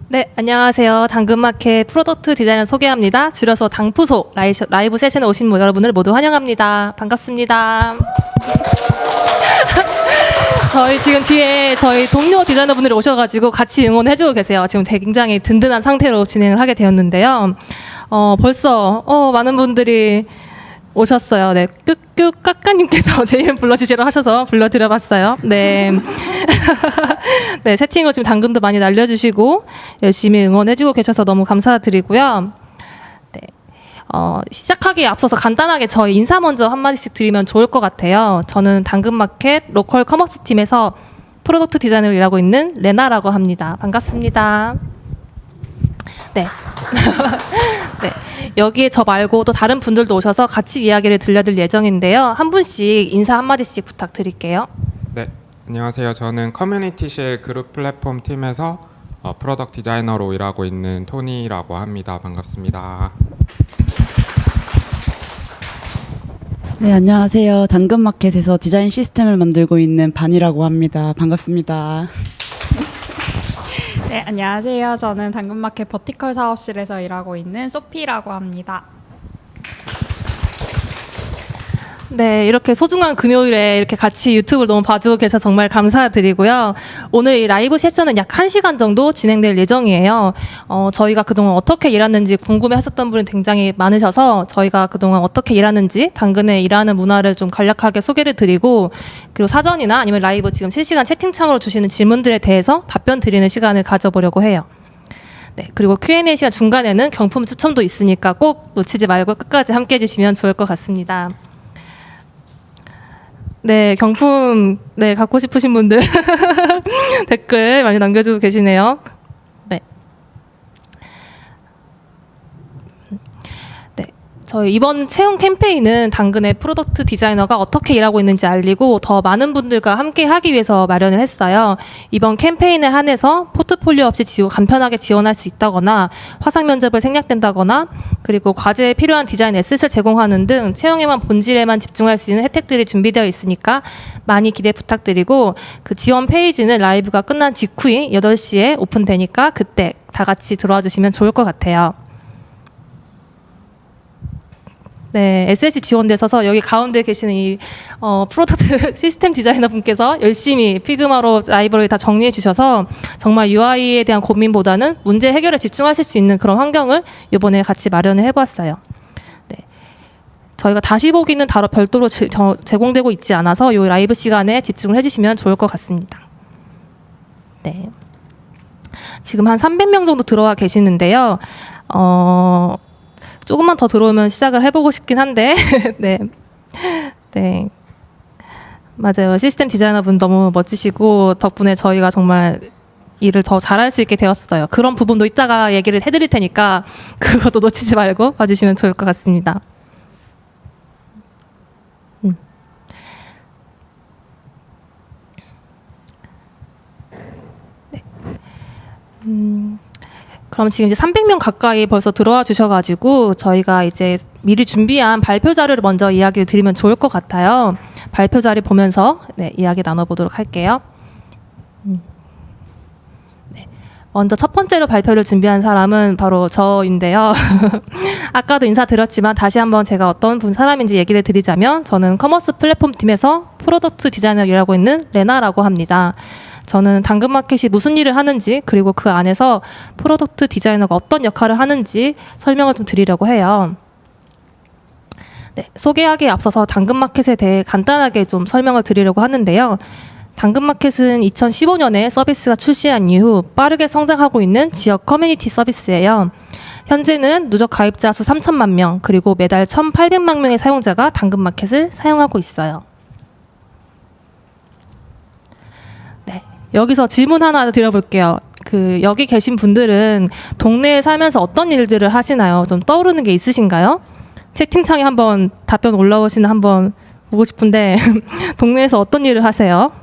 네, 안녕하세요. 당근마켓 프로덕트 디자인을 소개합니다. 줄여서 당푸소 라이브 세션에 오신 여러분을 모두 환영합니다. 반갑습니다. 저희 지금 뒤에 저희 동료 디자이너분들이 오셔가지고 같이 응원해주고 계세요. 지금 굉장히 든든한 상태로 진행을 하게 되었는데요. 벌써 많은 분들이 오셨어요. 네, 끄끄 까까님께서 제 이름 불러주시려 하셔서 불러드려봤어요. 네. 네, 채팅을 지금 당근도 많이 날려주시고 열심히 응원해주고 계셔서 너무 감사드리고요. 네, 시작하기에 앞서서 간단하게 저희 인사 먼저 한마디씩 드리면 좋을 것 같아요. 저는 당근마켓 로컬 커머스 팀에서 프로덕트 디자이너로 일하고 있는 레나라고 합니다. 반갑습니다. 네. 네. 여기에 저 말고 또 다른 분들도 오셔서 같이 이야기를 들려드릴 예정인데요. 한 분씩 인사 한마디씩 부탁드릴게요. 네, 안녕하세요. 저는 커뮤니티실 그룹 플랫폼 팀에서 프로덕트 디자이너로 일하고 있는 토니라고 합니다. 반갑습니다. 네, 안녕하세요. 당근마켓에서 디자인 시스템을 만들고 있는 반이라고 합니다. 반갑습니다. 네, 안녕하세요. 저는 당근마켓 버티컬 사업실에서 일하고 있는 소피라고 합니다. 네, 이렇게 소중한 금요일에 이렇게 같이 유튜브를 너무 봐주고 계셔서 정말 감사드리고요. 오늘 이 라이브 세션은 약 1시간 정도 진행될 예정이에요. 저희가 그동안 어떻게 일하는지 궁금해하셨던 분이 굉장히 많으셔서 저희가 그동안 어떻게 일하는지 당근에 일하는 문화를 좀 간략하게 소개를 드리고, 그리고 사전이나 아니면 라이브 지금 실시간 채팅창으로 주시는 질문들에 대해서 답변 드리는 시간을 가져보려고 해요. 네, 그리고 Q&A 시간 중간에는 경품 추첨도 있으니까 꼭 놓치지 말고 끝까지 함께 해주시면 좋을 것 같습니다. 네, 경품 갖고 싶으신 분들 댓글 많이 남겨주고 계시네요. 네. 저희 이번 채용 캠페인은 당근의 프로덕트 디자이너가 어떻게 일하고 있는지 알리고 더 많은 분들과 함께 하기 위해서 마련을 했어요. 이번 캠페인에 한해서 포트폴리오 없이 간편하게 지원할 수 있다거나 화상 면접을 생략된다거나 그리고 과제에 필요한 디자인 에셋을 제공하는 등 채용에만 본질에만 집중할 수 있는 혜택들이 준비되어 있으니까 많이 기대 부탁드리고, 그 지원 페이지는 라이브가 끝난 직후인 8시에 오픈되니까 그때 다 같이 들어와 주시면 좋을 것 같아요. 네, SSC 지원돼서 여기 가운데 계시는 이 프로덕트 시스템 디자이너 분께서 열심히 피그마로 라이브러리 다 정리해 주셔서 정말 UI에 대한 고민보다는 문제 해결에 집중하실 수 있는 그런 환경을 이번에 같이 마련을 해보았어요. 네, 저희가 다시 보기는 따로 별도로 제공되고 있지 않아서 이 라이브 시간에 집중을 해주시면 좋을 것 같습니다. 네, 지금 한 300명 정도 들어와 계시는데요. 조금만 더 들어오면 시작을 해보고 싶긴 한데 네, 맞아요. 시스템 디자이너분 너무 멋지시고 덕분에 저희가 정말 일을 더 잘할 수 있게 되었어요. 그런 부분도 이따가 얘기를 해드릴 테니까 그것도 놓치지 말고 봐주시면 좋을 것 같습니다. 그럼 지금 이제 300명 가까이 벌써 들어와 주셔가지고 저희가 이제 미리 준비한 발표 자료를 먼저 이야기를 드리면 좋을 것 같아요. 발표 자료 보면서 이야기 나눠보도록 할게요. 네. 먼저 첫 번째로 발표를 준비한 사람은 바로 저인데요. 아까도 인사드렸지만 다시 한번 제가 어떤 사람인지 얘기를 드리자면, 저는 커머스 플랫폼 팀에서 프로덕트 디자이너로 일하고 있는 레나라고 합니다. 저는 당근마켓이 무슨 일을 하는지, 그리고 그 안에서 프로덕트 디자이너가 어떤 역할을 하는지 설명을 좀 드리려고 해요. 네, 소개하기에 앞서서 당근마켓에 대해 간단하게 좀 설명을 드리려고 하는데요. 당근마켓은 2015년에 서비스가 출시한 이후 빠르게 성장하고 있는 지역 커뮤니티 서비스예요. 현재는 누적 가입자 수 3천만 명, 그리고 매달 1,800만 명의 사용자가 당근마켓을 사용하고 있어요. 여기서 질문 하나 드려볼게요. 여기 계신 분들은 동네에 살면서 어떤 일들을 하시나요? 좀 떠오르는 게 있으신가요? 채팅창에 한번 답변 올라오시는 한번 보고 싶은데 동네에서 어떤 일을 하세요?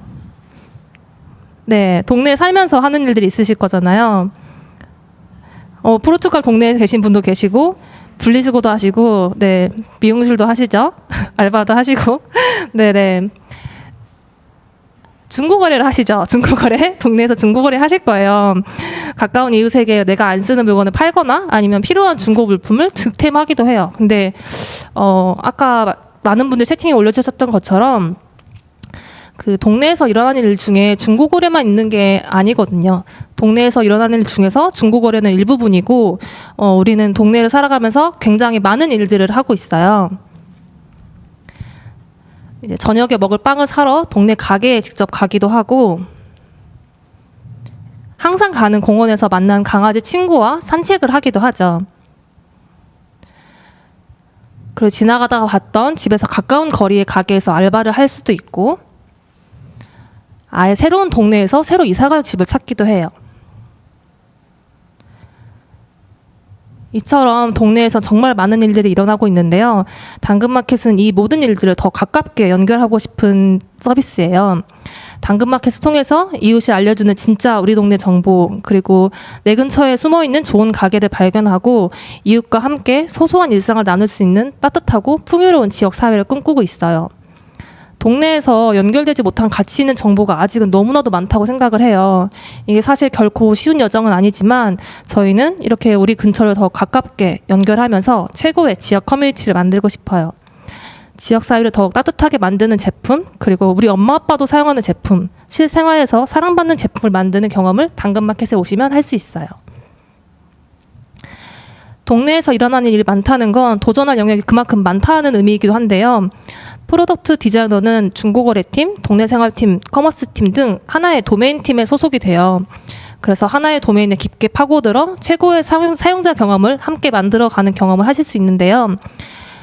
네, 동네에 살면서 하는 일들이 있으실 거잖아요. 포르투갈 동네에 계신 분도 계시고 분리수거도 하시고, 네, 미용실도 하시죠? 알바도 하시고, 네네. 중고거래를 하시죠. 중고거래. 동네에서 중고거래 하실 거예요. 가까운 이웃에게 내가 안 쓰는 물건을 팔거나 아니면 필요한 중고 물품을 득템하기도 해요. 근데 아까 많은 분들 채팅에 올려주셨던 것처럼 그 동네에서 일어나는 일 중에 중고 거래만 있는 게 아니거든요. 동네에서 일어나는 일 중에서 중고 거래는 일부분이고 우리는 동네를 살아가면서 굉장히 많은 일들을 하고 있어요. 이제 저녁에 먹을 빵을 사러 동네 가게에 직접 가기도 하고 항상 가는 공원에서 만난 강아지 친구와 산책을 하기도 하죠. 그리고 지나가다가 봤던 집에서 가까운 거리의 가게에서 알바를 할 수도 있고 아예 새로운 동네에서 새로 이사갈 집을 찾기도 해요. 이처럼 동네에서 정말 많은 일들이 일어나고 있는데요. 당근마켓은 이 모든 일들을 더 가깝게 연결하고 싶은 서비스예요. 당근마켓을 통해서 이웃이 알려주는 진짜 우리 동네 정보, 그리고 내 근처에 숨어있는 좋은 가게를 발견하고 이웃과 함께 소소한 일상을 나눌 수 있는 따뜻하고 풍요로운 지역 사회를 꿈꾸고 있어요. 동네에서 연결되지 못한 가치 있는 정보가 아직은 너무나도 많다고 생각을 해요. 이게 사실 결코 쉬운 여정은 아니지만 저희는 이렇게 우리 근처를 더 가깝게 연결하면서 최고의 지역 커뮤니티를 만들고 싶어요. 지역 사회를 더욱 따뜻하게 만드는 제품, 그리고 우리 엄마 아빠도 사용하는 제품, 실생활에서 사랑받는 제품을 만드는 경험을 당근마켓에 오시면 할 수 있어요. 동네에서 일어나는 일이 많다는 건 도전할 영역이 그만큼 많다는 의미이기도 한데요. 프로덕트 디자이너는 중고거래팀, 동네생활팀, 커머스팀 등 하나의 도메인팀에 소속이 돼요. 그래서 하나의 도메인에 깊게 파고들어 최고의 사용자 경험을 함께 만들어가는 경험을 하실 수 있는데요.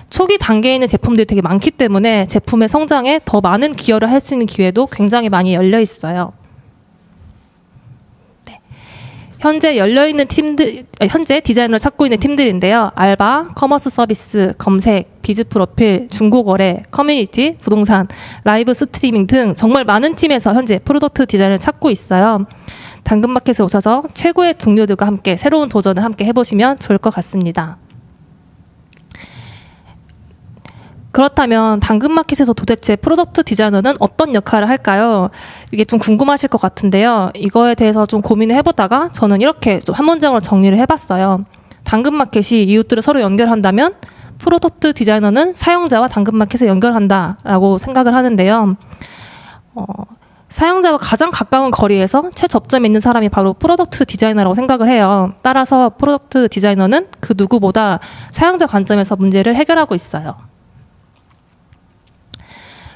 초기 단계에 있는 제품들이 되게 많기 때문에 제품의 성장에 더 많은 기여를 할 수 있는 기회도 굉장히 많이 열려 있어요. 현재 열려있는 팀들, 현재 디자이너를 찾고 있는 팀들인데요. 알바, 커머스 서비스, 검색, 비즈 프로필, 중고거래, 커뮤니티, 부동산, 라이브 스트리밍 등 정말 많은 팀에서 현재 프로덕트 디자인을 찾고 있어요. 당근마켓에 오셔서 최고의 동료들과 함께 새로운 도전을 함께 해보시면 좋을 것 같습니다. 그렇다면 당근마켓에서 도대체 프로덕트 디자이너는 어떤 역할을 할까요? 이게 좀 궁금하실 것 같은데요. 이거에 대해서 좀 고민을 해보다가 저는 이렇게 좀 한 문장으로 정리를 해봤어요. 당근마켓이 이웃들을 서로 연결한다면 프로덕트 디자이너는 사용자와 당근마켓을 연결한다라고 생각을 하는데요. 사용자와 가장 가까운 거리에서 최접점에 있는 사람이 바로 프로덕트 디자이너라고 생각을 해요. 따라서 프로덕트 디자이너는 그 누구보다 사용자 관점에서 문제를 해결하고 있어요.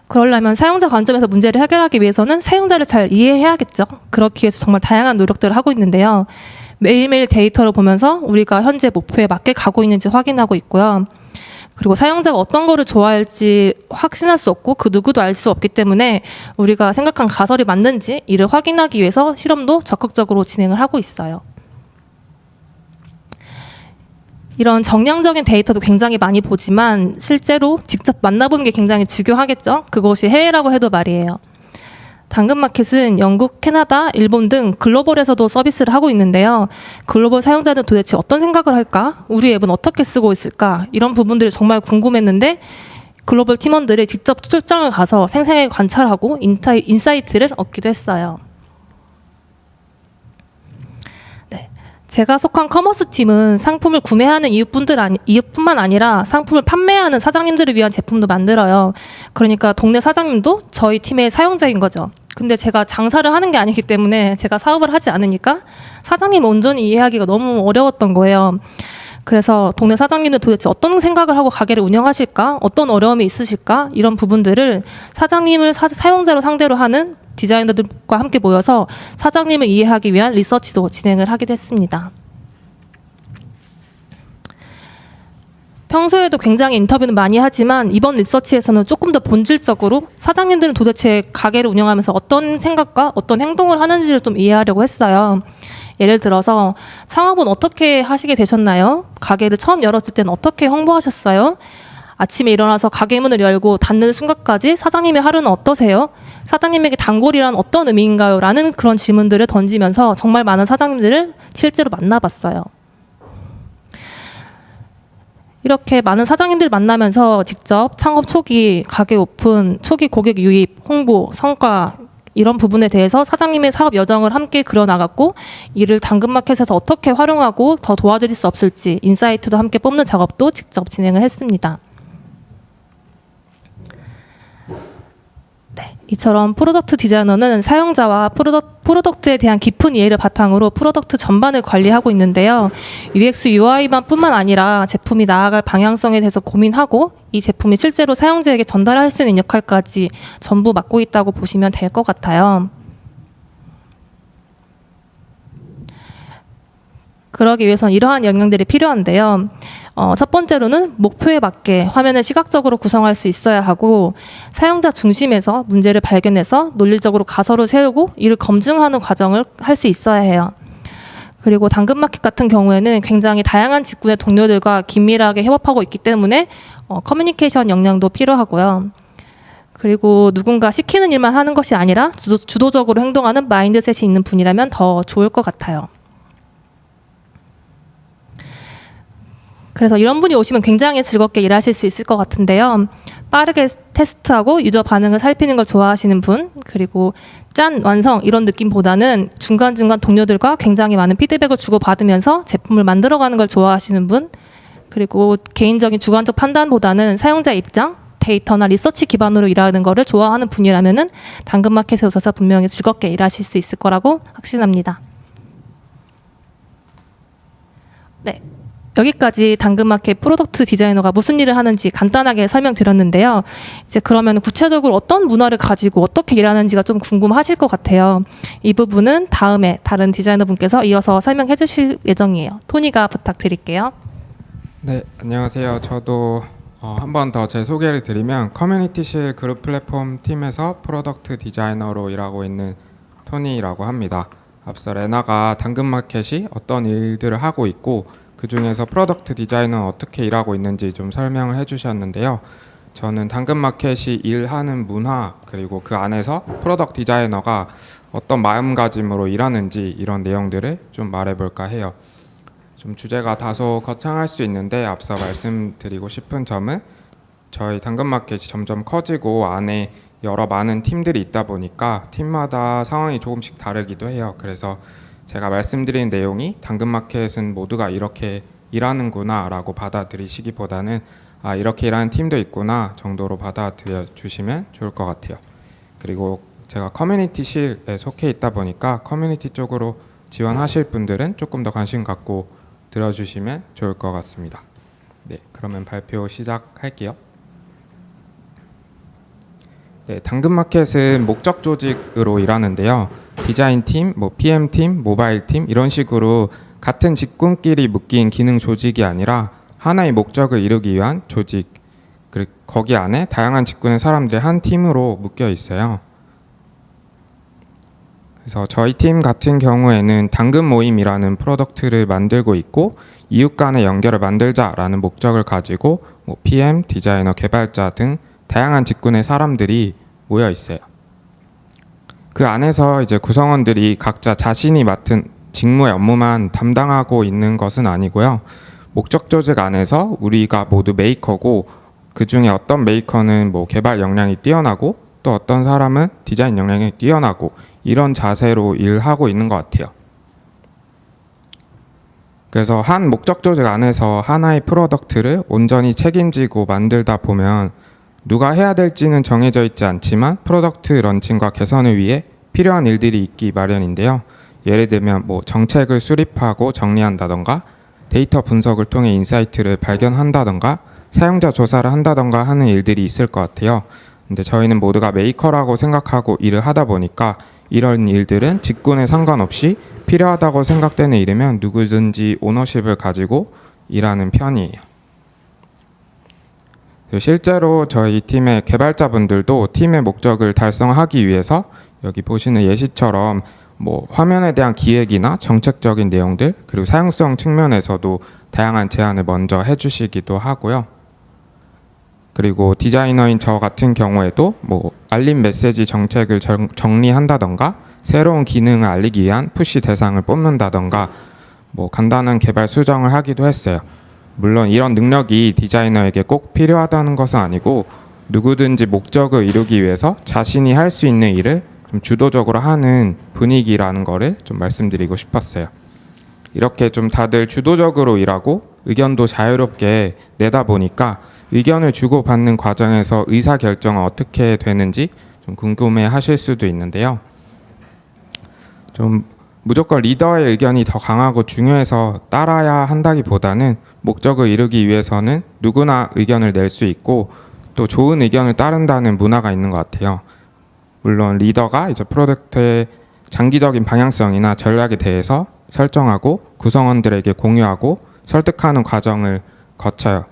그러려면 사용자 관점에서 문제를 해결하기 위해서는 사용자를 잘 이해해야겠죠. 그렇기 위해서 정말 다양한 노력들을 하고 있는데요. 매일매일 데이터를 보면서 우리가 현재 목표에 맞게 가고 있는지 확인하고 있고요. 그리고 사용자가 어떤 거를 좋아할지 확신할 수 없고 그 누구도 알 수 없기 때문에 우리가 생각한 가설이 맞는지 이를 확인하기 위해서 실험도 적극적으로 진행을 하고 있어요. 이런 정량적인 데이터도 굉장히 많이 보지만 실제로 직접 만나보는 게 굉장히 중요하겠죠. 그것이 해외라고 해도 말이에요. 당근마켓은 영국, 캐나다, 일본 등 글로벌에서도 서비스를 하고 있는데요. 글로벌 사용자는 도대체 어떤 생각을 할까? 우리 앱은 어떻게 쓰고 있을까? 이런 부분들이 정말 궁금했는데 글로벌 팀원들이 직접 출장을 가서 생생하게 관찰하고 인사이트를 얻기도 했어요. 제가 속한 커머스 팀은 상품을 구매하는 이웃뿐만 아니라 상품을 판매하는 사장님들을 위한 제품도 만들어요. 그러니까 동네 사장님도 저희 팀의 사용자인 거죠. 근데 제가 장사를 하는 게 아니기 때문에 제가 사업을 하지 않으니까 사장님 온전히 이해하기가 너무 어려웠던 거예요. 그래서 동네 사장님은 도대체 어떤 생각을 하고 가게를 운영하실까? 어떤 어려움이 있으실까? 이런 부분들을 사장님을 사용자로 상대로 하는 디자이너들과 함께 모여서 사장님을 이해하기 위한 리서치도 진행을 하기도 했습니다. 평소에도 굉장히 인터뷰는 많이 하지만 이번 리서치에서는 조금 더 본질적으로 사장님들은 도대체 가게를 운영하면서 어떤 생각과 어떤 행동을 하는지를 좀 이해하려고 했어요. 예를 들어서 창업은 어떻게 하시게 되셨나요? 가게를 처음 열었을 때는 어떻게 홍보하셨어요? 아침에 일어나서 가게 문을 열고 닫는 순간까지 사장님의 하루는 어떠세요? 사장님에게 단골이란 어떤 의미인가요? 라는 그런 질문들을 던지면서 정말 많은 사장님들을 실제로 만나봤어요. 이렇게 많은 사장님들 만나면서 직접 창업 초기, 가게 오픈, 초기 고객 유입, 홍보, 성과 이런 부분에 대해서 사장님의 사업 여정을 함께 그려나갔고 이를 당근마켓에서 어떻게 활용하고 더 도와드릴 수 없을지 인사이트도 함께 뽑는 작업도 직접 진행을 했습니다. 네, 이처럼 프로덕트 디자이너는 사용자와 프로덕트에 대한 깊은 이해를 바탕으로 프로덕트 전반을 관리하고 있는데요. UX, UI만 뿐만 아니라 제품이 나아갈 방향성에 대해서 고민하고 이 제품이 실제로 사용자에게 전달할 수 있는 역할까지 전부 맡고 있다고 보시면 될 것 같아요. 그러기 위해서는 이러한 역량들이 필요한데요. 첫 번째로는 목표에 맞게 화면을 시각적으로 구성할 수 있어야 하고 사용자 중심에서 문제를 발견해서 논리적으로 가설을 세우고 이를 검증하는 과정을 할 수 있어야 해요. 그리고 당근마켓 같은 경우에는 굉장히 다양한 직군의 동료들과 긴밀하게 협업하고 있기 때문에 커뮤니케이션 역량도 필요하고요. 그리고 누군가 시키는 일만 하는 것이 아니라 주도적으로 행동하는 마인드셋이 있는 분이라면 더 좋을 것 같아요. 그래서 이런 분이 오시면 굉장히 즐겁게 일하실 수 있을 것 같은데요. 빠르게 테스트하고 유저 반응을 살피는 걸 좋아하시는 분, 그리고 짠, 완성 이런 느낌보다는 중간중간 동료들과 굉장히 많은 피드백을 주고받으면서 제품을 만들어가는 걸 좋아하시는 분, 그리고 개인적인 주관적 판단보다는 사용자 입장, 데이터나 리서치 기반으로 일하는 거를 좋아하는 분이라면은 당근마켓에 오셔서 분명히 즐겁게 일하실 수 있을 거라고 확신합니다. 네. 여기까지 당근마켓 프로덕트 디자이너가 무슨 일을 하는지 간단하게 설명드렸는데요. 이제 그러면 구체적으로 어떤 문화를 가지고 어떻게 일하는지가 좀 궁금하실 것 같아요. 이 부분은 다음에 다른 디자이너분께서 이어서 설명해 주실 예정이에요. 토니가 부탁드릴게요. 네, 안녕하세요. 저도 한 번 더 제 소개를 드리면 커뮤니티실 그룹 플랫폼 팀에서 프로덕트 디자이너로 일하고 있는 토니라고 합니다. 앞서 레나가 당근마켓이 어떤 일들을 하고 있고 그 중에서 프로덕트 디자이너는 어떻게 일하고 있는지 좀 설명을 해주셨는데요. 저는 당근마켓이 일하는 문화 그리고 그 안에서 프로덕트 디자이너가 어떤 마음가짐으로 일하는지 이런 내용들을 좀 말해볼까 해요. 좀 주제가 다소 거창할 수 있는데 앞서 말씀드리고 싶은 점은 저희 당근마켓이 점점 커지고 안에 여러 많은 팀들이 있다 보니까 팀마다 상황이 조금씩 다르기도 해요. 그래서 제가 말씀드린 내용이 당근마켓은 모두가 이렇게 일하는구나 라고 받아들이시기보다는 아 이렇게 일하는 팀도 있구나 정도로 받아들여 주시면 좋을 것 같아요. 그리고 제가 커뮤니티실에 속해 있다 보니까 커뮤니티 쪽으로 지원하실 분들은 조금 더 관심 갖고 들어주시면 좋을 것 같습니다. 네, 그러면 발표 시작할게요. 네, 당근마켓은 목적 조직으로 일하는데요. 디자인팀, PM팀, 모바일팀 이런 식으로 같은 직군끼리 묶인 기능 조직이 아니라 하나의 목적을 이루기 위한 조직, 그리고 거기 안에 다양한 직군의 사람들이 한 팀으로 묶여 있어요. 그래서 저희 팀 같은 경우에는 당근 모임이라는 프로덕트를 만들고 있고 이웃 간의 연결을 만들자라는 목적을 가지고 PM, 디자이너, 개발자 등 다양한 직군의 사람들이 모여 있어요. 그 안에서 이제 구성원들이 각자 자신이 맡은 직무의 업무만 담당하고 있는 것은 아니고요. 목적 조직 안에서 우리가 모두 메이커고 그 중에 어떤 메이커는 개발 역량이 뛰어나고 또 어떤 사람은 디자인 역량이 뛰어나고 이런 자세로 일하고 있는 것 같아요. 그래서 한 목적 조직 안에서 하나의 프로덕트를 온전히 책임지고 만들다 보면 누가 해야 될지는 정해져 있지 않지만 프로덕트 런칭과 개선을 위해 필요한 일들이 있기 마련인데요. 예를 들면 정책을 수립하고 정리한다던가 데이터 분석을 통해 인사이트를 발견한다던가 사용자 조사를 한다던가 하는 일들이 있을 것 같아요. 근데 저희는 모두가 메이커라고 생각하고 일을 하다 보니까 이런 일들은 직군에 상관없이 필요하다고 생각되는 일이면 누구든지 오너십을 가지고 일하는 편이에요. 실제로 저희 팀의 개발자분들도 팀의 목적을 달성하기 위해서 여기 보시는 예시처럼 화면에 대한 기획이나 정책적인 내용들 그리고 사용성 측면에서도 다양한 제안을 먼저 해주시기도 하고요. 그리고 디자이너인 저 같은 경우에도 알림 메시지 정책을 정리한다던가 새로운 기능을 알리기 위한 푸시 대상을 뽑는다던가 간단한 개발 수정을 하기도 했어요. 물론 이런 능력이 디자이너에게 꼭 필요하다는 것은 아니고 누구든지 목적을 이루기 위해서 자신이 할 수 있는 일을 좀 주도적으로 하는 분위기라는 거를 좀 말씀드리고 싶었어요. 이렇게 좀 다들 주도적으로 일하고 의견도 자유롭게 내다 보니까 의견을 주고받는 과정에서 의사결정은 어떻게 되는지 좀 궁금해 하실 수도 있는데요. 좀 무조건 리더의 의견이 더 강하고 중요해서 따라야 한다기보다는 목적을 이루기 위해서는 누구나 의견을 낼 수 있고 또 좋은 의견을 따른다는 문화가 있는 것 같아요. 물론 리더가 이제 프로젝트의 장기적인 방향성이나 전략에 대해서 설정하고 구성원들에게 공유하고 설득하는 과정을 거쳐요.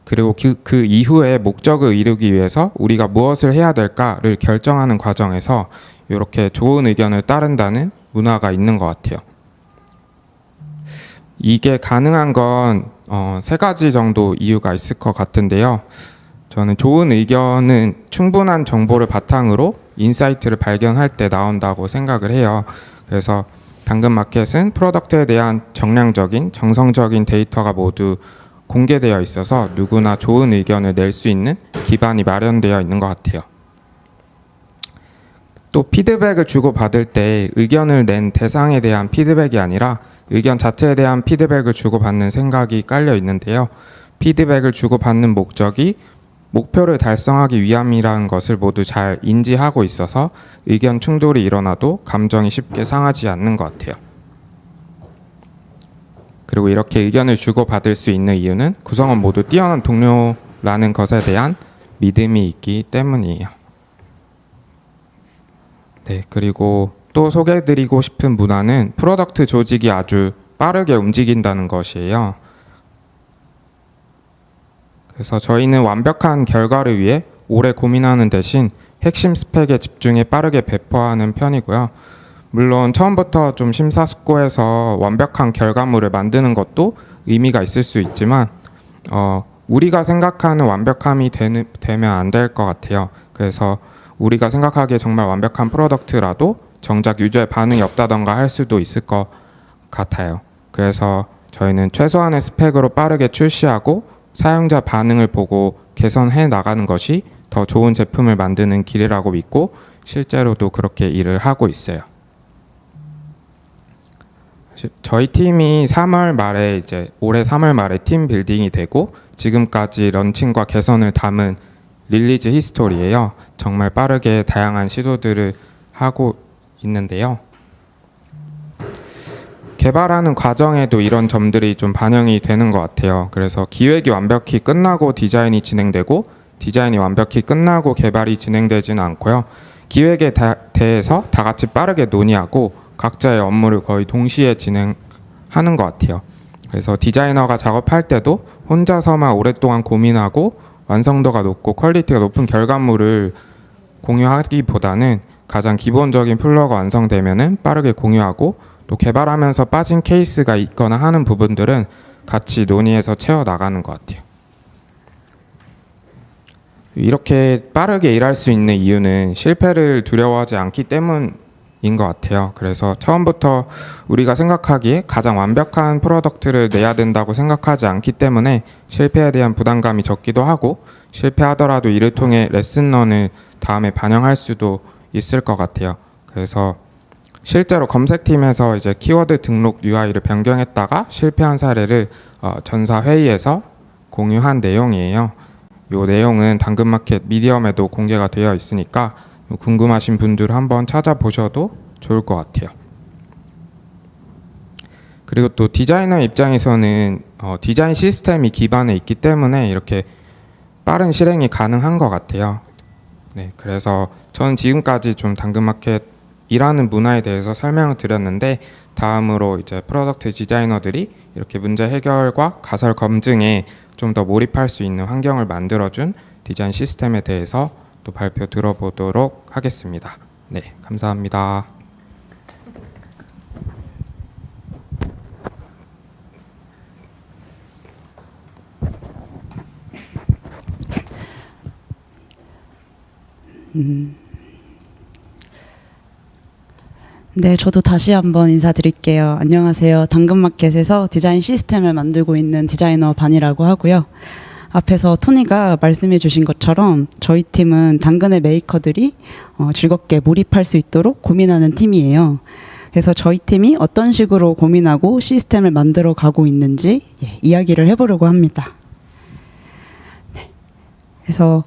그리고 그 이후에 목적을 이루기 위해서 우리가 무엇을 해야 될까를 결정하는 과정에서 이렇게 좋은 의견을 따른다는 문화가 있는 것 같아요. 이게 가능한 건 3가지 정도 이유가 있을 것 같은데요. 저는 좋은 의견은 충분한 정보를 바탕으로 인사이트를 발견할 때 나온다고 생각을 해요. 그래서 당근마켓은 프로덕트에 대한 정량적인, 정성적인 데이터가 모두 공개되어 있어서 누구나 좋은 의견을 낼 수 있는 기반이 마련되어 있는 것 같아요. 또 피드백을 주고받을 때 의견을 낸 대상에 대한 피드백이 아니라 의견 자체에 대한 피드백을 주고받는 생각이 깔려 있는데요. 피드백을 주고받는 목적이 목표를 달성하기 위함이라는 것을 모두 잘 인지하고 있어서 의견 충돌이 일어나도 감정이 쉽게 상하지 않는 것 같아요. 그리고 이렇게 의견을 주고받을 수 있는 이유는 구성원 모두 뛰어난 동료라는 것에 대한 믿음이 있기 때문이에요. 네, 그리고 또 소개해드리고 싶은 문화는 프로덕트 조직이 아주 빠르게 움직인다는 것이에요. 그래서 저희는 완벽한 결과를 위해 오래 고민하는 대신 핵심 스펙에 집중해 빠르게 배포하는 편이고요. 물론 처음부터 좀 심사숙고해서 완벽한 결과물을 만드는 것도 의미가 있을 수 있지만 우리가 생각하는 완벽함이 되면 안 될 것 같아요. 그래서 우리가 생각하기에 정말 완벽한 프로덕트라도 정작 유저의 반응이 없다던가 할 수도 있을 것 같아요. 그래서 저희는 최소한의 스펙으로 빠르게 출시하고 사용자 반응을 보고 개선해 나가는 것이 더 좋은 제품을 만드는 길이라고 믿고 실제로도 그렇게 일을 하고 있어요. 저희 팀이 3월 말에 이제 올해 3월 말에 팀 빌딩이 되고 지금까지 런칭과 개선을 담은 릴리즈 히스토리예요. 정말 빠르게 다양한 시도들을 하고 있는데요. 개발하는 과정에도 이런 점들이 좀 반영이 되는 것 같아요. 그래서 기획이 완벽히 끝나고 디자인이 진행되고 디자인이 완벽히 끝나고 개발이 진행되지는 않고요. 기획에 대해서 다 같이 빠르게 논의하고 각자의 업무를 거의 동시에 진행하는 것 같아요. 그래서 디자이너가 작업할 때도 혼자서만 오랫동안 고민하고 완성도가 높고 퀄리티가 높은 결과물을 공유하기보다는 가장 기본적인 플로어가 완성되면은 빠르게 공유하고 또 개발하면서 빠진 케이스가 있거나 하는 부분들은 같이 논의해서 채워 나가는 것 같아요. 이렇게 빠르게 일할 수 있는 이유는 실패를 두려워하지 않기 때문인 것 같아요. 그래서 처음부터 우리가 생각하기에 가장 완벽한 프로덕트를 내야 된다고 생각하지 않기 때문에 실패에 대한 부담감이 적기도 하고 실패하더라도 이를 통해 레슨런을 다음에 반영할 수도 있을 것 같아요. 그래서 실제로 검색팀에서 이제 키워드 등록 UI를 변경했다가 실패한 사례를 전사 회의에서 공유한 내용이에요. 이 내용은 당근마켓 미디엄에도 공개가 되어 있으니까 궁금하신 분들 한번 찾아보셔도 좋을 것 같아요. 그리고 또 디자이너 입장에서는 디자인 시스템이 기반에 있기 때문에 이렇게 빠른 실행이 가능한 것 같아요. 네, 그래서 저는 지금까지 좀 당근마켓 일하는 문화에 대해서 설명을 드렸는데 다음으로 이제 프로덕트 디자이너들이 이렇게 문제 해결과 가설 검증에 좀 더 몰입할 수 있는 환경을 만들어준 디자인 시스템에 대해서 또 발표 들어보도록 하겠습니다. 네, 감사합니다. 네, 저도 다시 한번 인사드릴게요. 안녕하세요. 당근마켓에서 디자인 시스템을 만들고 있는 디자이너 반이라고 하고요. 앞에서 토니가 말씀해 주신 것처럼 저희 팀은 당근의 메이커들이 즐겁게 몰입할 수 있도록 고민하는 팀이에요. 그래서 저희 팀이 어떤 식으로 고민하고 시스템을 만들어 가고 있는지 이야기를 해보려고 합니다. 네. 그래서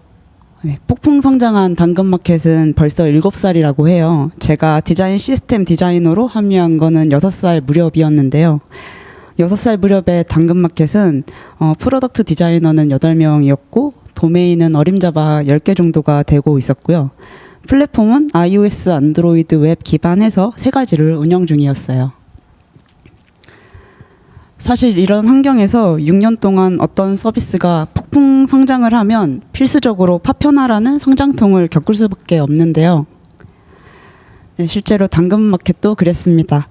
폭풍 성장한 당근마켓은 벌써 7살이라고 해요. 제가 디자인 시스템 디자이너로 합류한 거는 6살 무렵이었는데요. 6살 무렵의 당근마켓은 프로덕트 디자이너는 8명이었고 도메인은 어림잡아 10개 정도가 되고 있었고요. 플랫폼은 iOS, 안드로이드, 웹 기반해서 3가지를 운영 중이었어요. 사실 이런 환경에서 6년 동안 어떤 서비스가 폭풍 성장을 하면 필수적으로 파편화라는 성장통을 겪을 수밖에 없는데요. 네, 실제로 당근마켓도 그랬습니다.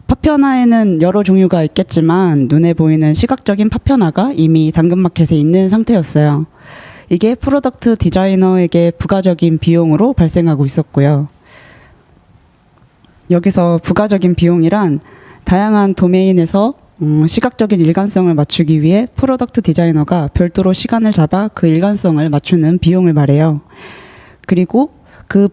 파편화에는 여러 종류가 있겠지만 눈에 보이는 시각적인 파편화가 이미 당근마켓에 있는 상태였어요. 이게 프로덕트 디자이너에게 부가적인 비용으로 발생하고 있었고요. 여기서 부가적인 비용이란 다양한 도메인에서 시각적인 일관성을 맞추기 위해 프로덕트 디자이너가 별도로 시간을 잡아 그 일관성을 맞추는 비용을 말해요. 그리고 그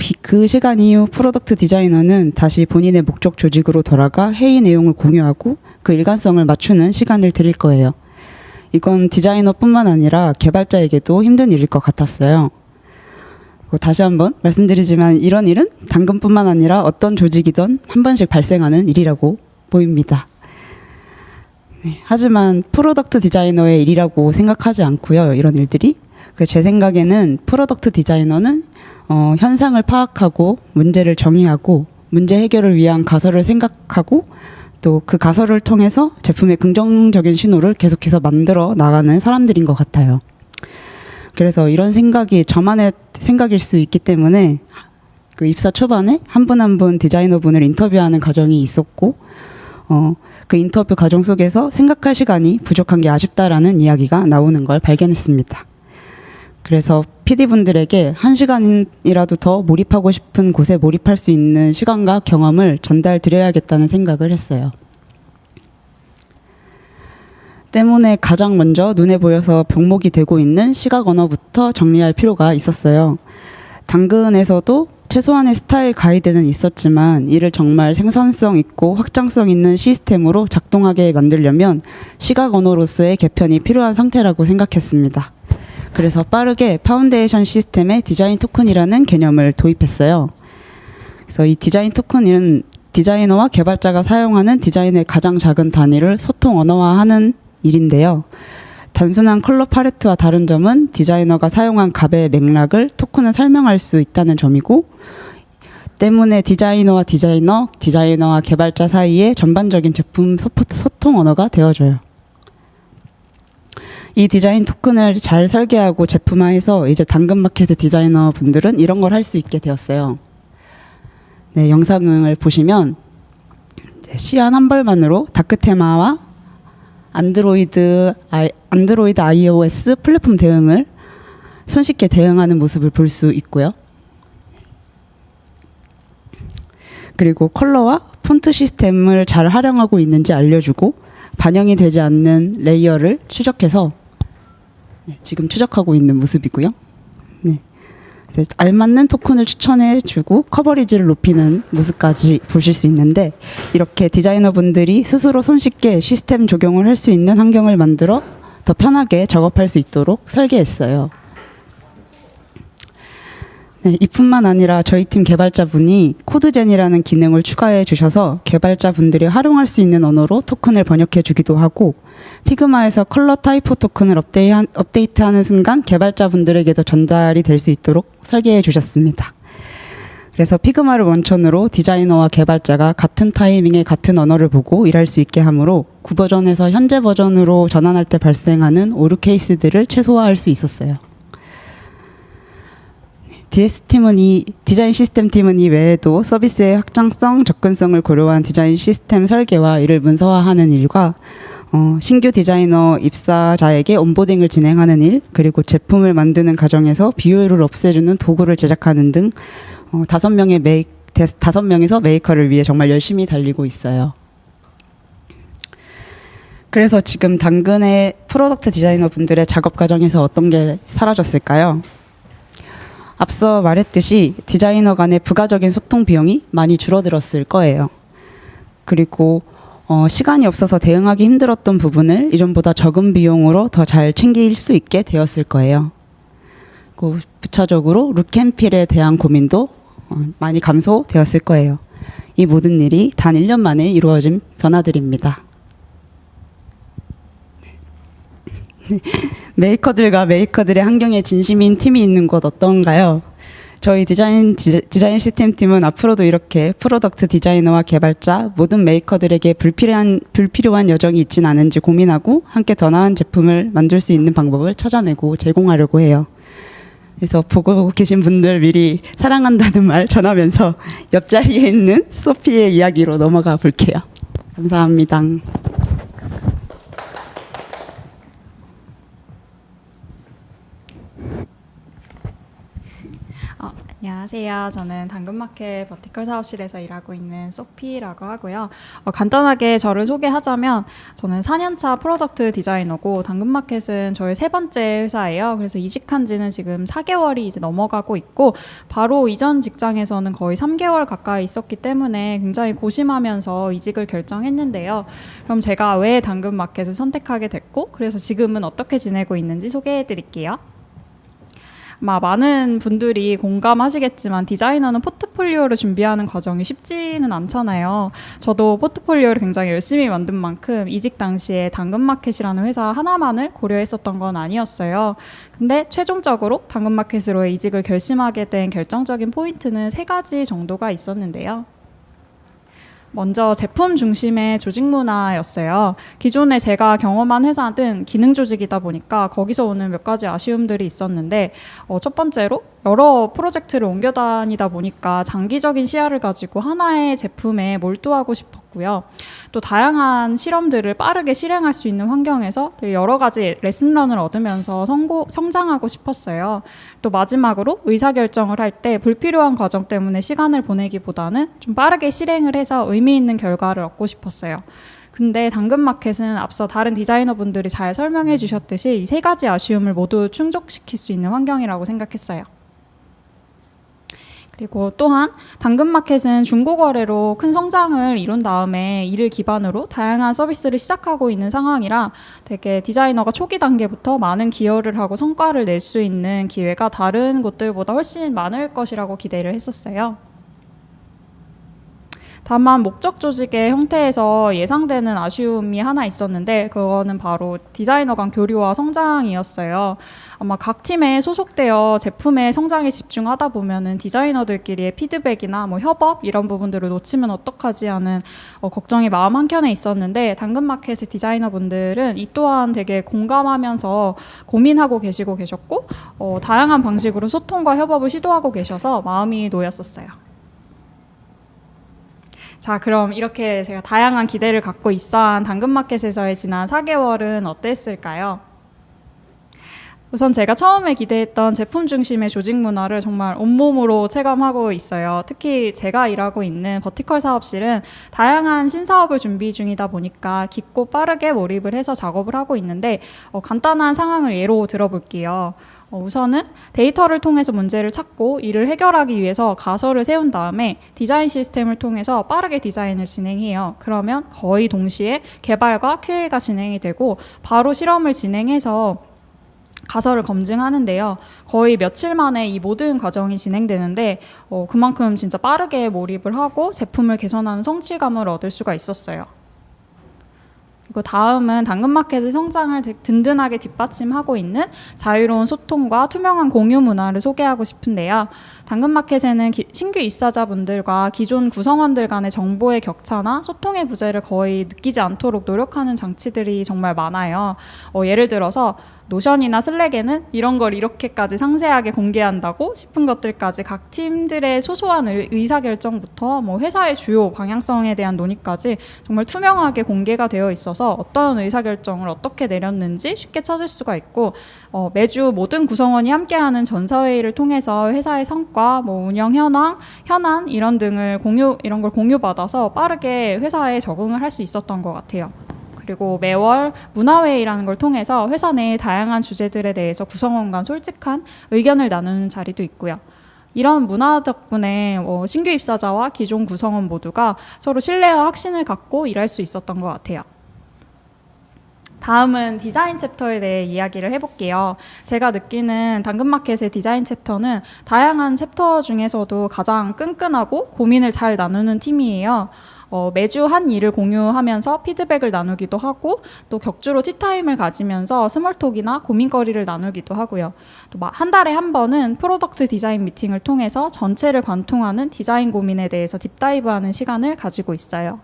시간 이후 프로덕트 디자이너는 다시 본인의 목적 조직으로 돌아가 회의 내용을 공유하고 그 일관성을 맞추는 시간을 드릴 거예요. 이건 디자이너뿐만 아니라 개발자에게도 힘든 일일 것 같았어요. 다시 한번 말씀드리지만 이런 일은 당근뿐만 아니라 어떤 조직이든 한 번씩 발생하는 일이라고 보입니다. 네, 하지만 프로덕트 디자이너의 일이라고 생각하지 않고요. 이런 일들이. 제 생각에는 프로덕트 디자이너는 현상을 파악하고 문제를 정의하고 문제 해결을 위한 가설을 생각하고 또 그 가설을 통해서 제품의 긍정적인 신호를 계속해서 만들어 나가는 사람들인 것 같아요. 그래서 이런 생각이 저만의 생각일 수 있기 때문에 그 입사 초반에 한 분 한 분 디자이너분을 인터뷰하는 과정이 있었고 그 인터뷰 과정 속에서 생각할 시간이 부족한 게 아쉽다라는 이야기가 나오는 걸 발견했습니다. 그래서 PD분들에게 1시간이라도 더 몰입하고 싶은 곳에 몰입할 수 있는 시간과 경험을 전달드려야겠다는 생각을 했어요. 때문에 가장 먼저 눈에 보여서 병목이 되고 있는 시각 언어부터 정리할 필요가 있었어요. 당근에서도 최소한의 스타일 가이드는 있었지만 이를 정말 생산성 있고 확장성 있는 시스템으로 작동하게 만들려면 시각 언어로서의 개편이 필요한 상태라고 생각했습니다. 그래서 빠르게 파운데이션 시스템에 디자인 토큰이라는 개념을 도입했어요. 그래서 이 디자인 토큰은 디자이너와 개발자가 사용하는 디자인의 가장 작은 단위를 소통 언어화하는 일인데요. 단순한 컬러 팔레트와 다른 점은 디자이너가 사용한 값의 맥락을 토큰을 설명할 수 있다는 점이고 때문에 디자이너와 개발자 사이의 전반적인 제품 소통 언어가 되어줘요. 이 디자인 토큰을 잘 설계하고 제품화해서 이제 당근마켓의 디자이너 분들은 이런 걸 할 수 있게 되었어요. 네, 영상을 보시면 시안 한 벌만으로 다크 테마와 안드로이드 iOS 플랫폼 대응을 손쉽게 대응하는 모습을 볼 수 있고요. 그리고 컬러와 폰트 시스템을 잘 활용하고 있는지 알려주고 반영이 되지 않는 레이어를 추적해서 지금 추적하고 있는 모습이고요. 네. 알맞는 토큰을 추천해주고 커버리지를 높이는 모습까지 보실 수 있는데 이렇게 디자이너분들이 스스로 손쉽게 시스템 적용을 할 수 있는 환경을 만들어 더 편하게 작업할 수 있도록 설계했어요. 네, 이뿐만 아니라 저희 팀 개발자분이 코드젠이라는 기능을 추가해 주셔서 개발자분들이 활용할 수 있는 언어로 토큰을 번역해 주기도 하고 피그마에서 컬러 타이포 토큰을 업데이트하는 순간 개발자분들에게도 전달이 될 수 있도록 설계해 주셨습니다. 그래서 피그마를 원천으로 디자이너와 개발자가 같은 타이밍에 같은 언어를 보고 일할 수 있게 하므로 구버전에서 현재 버전으로 전환할 때 발생하는 오류 케이스들을 최소화할 수 있었어요. 디자인 시스템 팀은 이 외에도 서비스의 확장성, 접근성을 고려한 디자인 시스템 설계와 이를 문서화하는 일과 신규 디자이너 입사자에게 온보딩을 진행하는 일, 그리고 제품을 만드는 과정에서 비효율을 없애주는 도구를 제작하는 등 5명에서 메이커를 위해 정말 열심히 달리고 있어요. 그래서 지금 당근의 프로덕트 디자이너 분들의 작업 과정에서 어떤 게 사라졌을까요? 앞서 말했듯이 디자이너 간의 부가적인 소통 비용이 많이 줄어들었을 거예요. 그리고 시간이 없어서 대응하기 힘들었던 부분을 이전보다 적은 비용으로 더 잘 챙길 수 있게 되었을 거예요. 그 부차적으로 룩앤필에 대한 고민도 많이 감소되었을 거예요. 이 모든 일이 단 1년 만에 이루어진 변화들입니다. 메이커들과 메이커들의 환경에 진심인 팀이 있는 곳 어떤가요? 저희 디자인 시스템 팀은 앞으로도 이렇게 프로덕트 디자이너와 개발자 모든 메이커들에게 불필요한 여정이 있진 않은지 고민하고 함께 더 나은 제품을 만들 수 있는 방법을 찾아내고 제공하려고 해요. 그래서 보고 계신 분들 미리 사랑한다는 말 전하면서 옆자리에 있는 소피의 이야기로 넘어가 볼게요. 감사합니다. 안녕하세요. 저는 당근마켓 버티컬 사업실에서 일하고 있는 소피라고 하고요. 간단하게 저를 소개하자면 저는 4년차 프로덕트 디자이너고 당근마켓은 저의 3번째 회사예요. 그래서 이직한 지는 지금 4개월이 이제 넘어가고 있고 바로 이전 직장에서는 거의 3개월 가까이 있었기 때문에 굉장히 고심하면서 이직을 결정했는데요. 그럼 제가 왜 당근마켓을 선택하게 됐고 그래서 지금은 어떻게 지내고 있는지 소개해 드릴게요. 많은 분들이 공감하시겠지만 디자이너는 포트폴리오를 준비하는 과정이 쉽지는 않잖아요. 저도 포트폴리오를 굉장히 열심히 만든 만큼 이직 당시에 당근마켓이라는 회사 하나만을 고려했었던 건 아니었어요. 근데 최종적으로 당근마켓으로의 이직을 결심하게 된 결정적인 포인트는 3가지 정도가 있었는데요. 먼저 제품 중심의 조직 문화였어요. 기존에 제가 경험한 회사는 기능 조직이다 보니까 거기서 오는 몇 가지 아쉬움들이 있었는데 첫 번째로 여러 프로젝트를 옮겨 다니다 보니까 장기적인 시야를 가지고 하나의 제품에 몰두하고 싶었고요. 또 다양한 실험들을 빠르게 실행할 수 있는 환경에서 여러 가지 레슨런을 얻으면서 성장하고 싶었어요. 또 마지막으로 의사결정을 할 때 불필요한 과정 때문에 시간을 보내기보다는 좀 빠르게 실행을 해서 의미 있는 결과를 얻고 싶었어요. 근데 당근마켓은 앞서 다른 디자이너분들이 잘 설명해 주셨듯이 이 3가지 아쉬움을 모두 충족시킬 수 있는 환경이라고 생각했어요. 그리고 또한 당근마켓은 중고거래로 큰 성장을 이룬 다음에 이를 기반으로 다양한 서비스를 시작하고 있는 상황이라 되게 디자이너가 초기 단계부터 많은 기여를 하고 성과를 낼 수 있는 기회가 다른 곳들보다 훨씬 많을 것이라고 기대를 했었어요. 다만 목적 조직의 형태에서 예상되는 아쉬움이 하나 있었는데 그거는 바로 디자이너 간 교류와 성장이었어요. 아마 각 팀에 소속되어 제품의 성장에 집중하다 보면은 디자이너들끼리의 피드백이나 협업 이런 부분들을 놓치면 어떡하지 하는 걱정이 마음 한켠에 있었는데 당근마켓의 디자이너분들은 이 또한 되게 공감하면서 고민하고 계셨고 다양한 방식으로 소통과 협업을 시도하고 계셔서 마음이 놓였었어요. 자, 그럼 이렇게 제가 다양한 기대를 갖고 입사한 당근마켓에서의 지난 4개월은 어땠을까요? 우선 제가 처음에 기대했던 제품 중심의 조직 문화를 정말 온몸으로 체감하고 있어요. 특히 제가 일하고 있는 버티컬 사업실은 다양한 신사업을 준비 중이다 보니까 깊고 빠르게 몰입을 해서 작업을 하고 있는데 간단한 상황을 예로 들어볼게요. 우선은 데이터를 통해서 문제를 찾고 이를 해결하기 위해서 가설을 세운 다음에 디자인 시스템을 통해서 빠르게 디자인을 진행해요. 그러면 거의 동시에 개발과 QA가 진행이 되고 바로 실험을 진행해서 가설을 검증하는데요. 거의 며칠 만에 이 모든 과정이 진행되는데 그만큼 진짜 빠르게 몰입을 하고 제품을 개선하는 성취감을 얻을 수가 있었어요. 그리고 다음은 당근마켓의 성장을 든든하게 뒷받침하고 있는 자유로운 소통과 투명한 공유 문화를 소개하고 싶은데요. 당근마켓에는 신규 입사자분들과 기존 구성원들 간의 정보의 격차나 소통의 부재를 거의 느끼지 않도록 노력하는 장치들이 정말 많아요. 예를 들어서 노션이나 슬랙에는 이런 걸 이렇게까지 상세하게 공개한다고 싶은 것들까지 각 팀들의 소소한 의사결정부터 회사의 주요 방향성에 대한 논의까지 정말 투명하게 공개가 되어 있어서 어떤 의사결정을 어떻게 내렸는지 쉽게 찾을 수가 있고 매주 모든 구성원이 함께하는 전사회의를 통해서 회사의 성과, 운영 현안 이런 걸 공유받아서 빠르게 회사에 적응을 할 수 있었던 것 같아요. 그리고 매월 문화회의라는 걸 통해서 회사 내 다양한 주제들에 대해서 구성원 간 솔직한 의견을 나누는 자리도 있고요. 이런 문화 덕분에 신규 입사자와 기존 구성원 모두가 서로 신뢰와 확신을 갖고 일할 수 있었던 것 같아요. 다음은 디자인 챕터에 대해 이야기를 해볼게요. 제가 느끼는 당근마켓의 디자인 챕터는 다양한 챕터 중에서도 가장 끈끈하고 고민을 잘 나누는 팀이에요. 매주 한 일을 공유하면서 피드백을 나누기도 하고 또 격주로 티타임을 가지면서 스몰톡이나 고민거리를 나누기도 하고요. 또 한 달에 한 번은 프로덕트 디자인 미팅을 통해서 전체를 관통하는 디자인 고민에 대해서 딥다이브하는 시간을 가지고 있어요.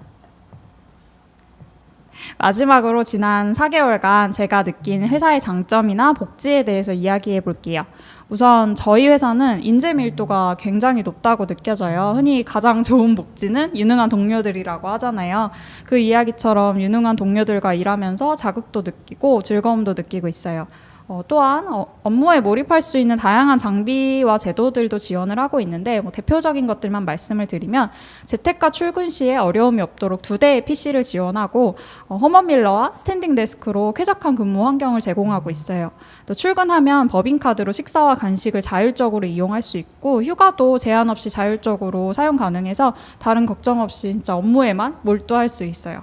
마지막으로 지난 4개월간 제가 느낀 회사의 장점이나 복지에 대해서 이야기해 볼게요. 우선 저희 회사는 인재 밀도가 굉장히 높다고 느껴져요. 흔히 가장 좋은 복지는 유능한 동료들이라고 하잖아요. 그 이야기처럼 유능한 동료들과 일하면서 자극도 느끼고 즐거움도 느끼고 있어요. 또한 업무에 몰입할 수 있는 다양한 장비와 제도들도 지원을 하고 있는데 대표적인 것들만 말씀을 드리면 재택과 출근 시에 어려움이 없도록 2대의 PC를 지원하고 홈워밀러와 스탠딩 데스크로 쾌적한 근무 환경을 제공하고 있어요. 또 출근하면 법인카드로 식사와 간식을 자율적으로 이용할 수 있고 휴가도 제한 없이 자율적으로 사용 가능해서 다른 걱정 없이 진짜 업무에만 몰두할 수 있어요.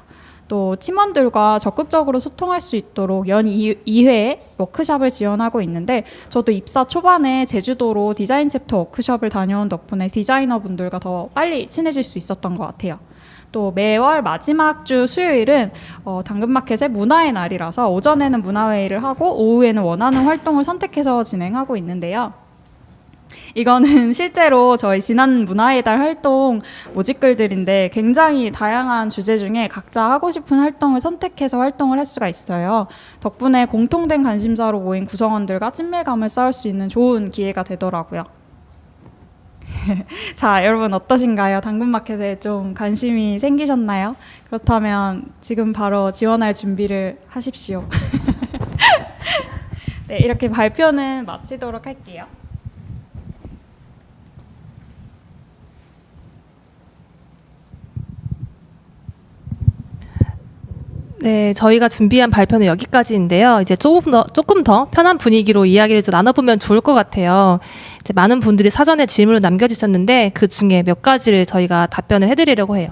또 팀원들과 적극적으로 소통할 수 있도록 연 2회의 워크숍을 지원하고 있는데 저도 입사 초반에 제주도로 디자인 챕터 워크숍을 다녀온 덕분에 디자이너분들과 더 빨리 친해질 수 있었던 것 같아요. 또 매월 마지막 주 수요일은 당근마켓의 문화의 날이라서 오전에는 문화회의를 하고 오후에는 원하는 활동을 선택해서 진행하고 있는데요. 이거는 실제로 저희 지난 문화의 달 활동 모집글들인데 굉장히 다양한 주제 중에 각자 하고 싶은 활동을 선택해서 활동을 할 수가 있어요. 덕분에 공통된 관심사로 모인 구성원들과 친밀감을 쌓을 수 있는 좋은 기회가 되더라고요. 자, 여러분 어떠신가요? 당근마켓에 좀 관심이 생기셨나요? 그렇다면 지금 바로 지원할 준비를 하십시오. 네, 이렇게 발표는 마치도록 할게요. 네, 저희가 준비한 발표는 여기까지인데요. 이제 조금 더 편한 분위기로 이야기를 좀 나눠보면 좋을 것 같아요. 이제 많은 분들이 사전에 질문을 남겨주셨는데 그 중에 몇 가지를 저희가 답변을 해드리려고 해요.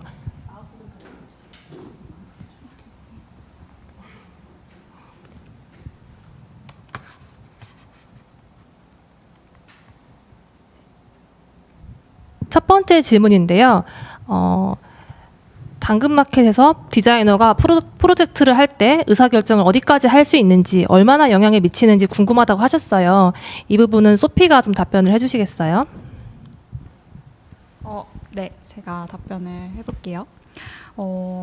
첫 번째 질문인데요. 당근마켓에서 디자이너가 프로젝트를 할 때 의사결정을 어디까지 할 수 있는지, 얼마나 영향을 미치는지 궁금하다고 하셨어요. 이 부분은 소피가 좀 답변을 해주시겠어요? 네, 제가 답변을 해볼게요.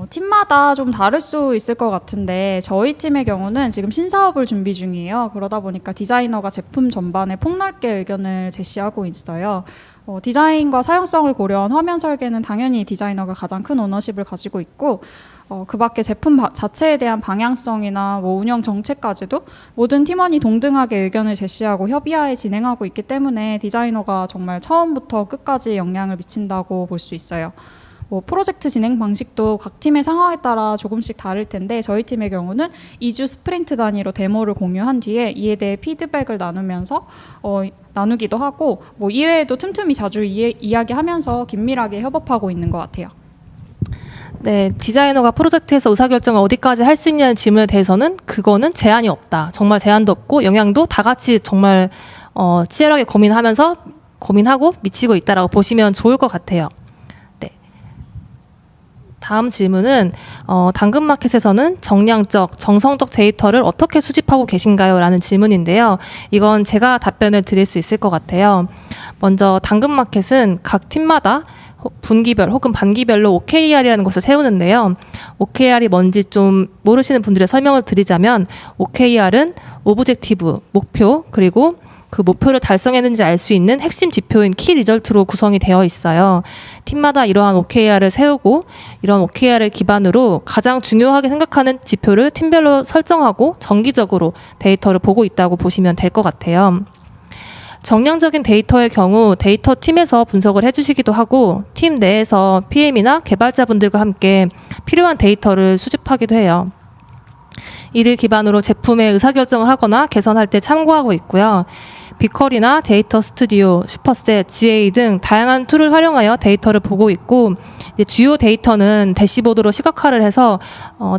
팀마다 좀 다를 수 있을 것 같은데 저희 팀의 경우는 지금 신사업을 준비 중이에요. 그러다 보니까 디자이너가 제품 전반에 폭넓게 의견을 제시하고 있어요. 디자인과 사용성을 고려한 화면 설계는 당연히 디자이너가 가장 큰 오너십을 가지고 있고 그 밖에 제품 자체에 대한 방향성이나 운영 정책까지도 모든 팀원이 동등하게 의견을 제시하고 협의하에 진행하고 있기 때문에 디자이너가 정말 처음부터 끝까지 영향을 미친다고 볼 수 있어요. 프로젝트 진행 방식도 각 팀의 상황에 따라 조금씩 다를 텐데 저희 팀의 경우는 2주 스프린트 단위로 데모를 공유한 뒤에 이에 대해 피드백을 나누기도 하고 이외에도 틈틈이 자주 이야기하면서 긴밀하게 협업하고 있는 것 같아요. 네, 디자이너가 프로젝트에서 의사결정을 어디까지 할 수 있냐는 질문에 대해서는 그거는 제한이 없다. 정말 제한도 없고 영향도 다 같이 정말 치열하게 고민하고 미치고 있다라고 보시면 좋을 것 같아요. 다음 질문은 당근마켓에서는 정량적, 정성적 데이터를 어떻게 수집하고 계신가요? 라는 질문인데요. 이건 제가 답변을 드릴 수 있을 것 같아요. 먼저 당근마켓은 각 팀마다 분기별 혹은 반기별로 OKR이라는 것을 세우는데요. OKR이 뭔지 좀 모르시는 분들의 설명을 드리자면 OKR은 오브젝티브, 목표, 그리고 그 목표를 달성했는지 알 수 있는 핵심 지표인 키 리절트로 구성이 되어 있어요. 팀마다 이러한 OKR을 세우고 이런 OKR을 기반으로 가장 중요하게 생각하는 지표를 팀별로 설정하고 정기적으로 데이터를 보고 있다고 보시면 될 것 같아요. 정량적인 데이터의 경우 데이터 팀에서 분석을 해주시기도 하고 팀 내에서 PM이나 개발자분들과 함께 필요한 데이터를 수집하기도 해요. 이를 기반으로 제품의 의사결정을 하거나 개선할 때 참고하고 있고요. 빅쿼리나 데이터 스튜디오, 슈퍼셋, GA 등 다양한 툴을 활용하여 데이터를 보고 있고, 이제 주요 데이터는 대시보드로 시각화를 해서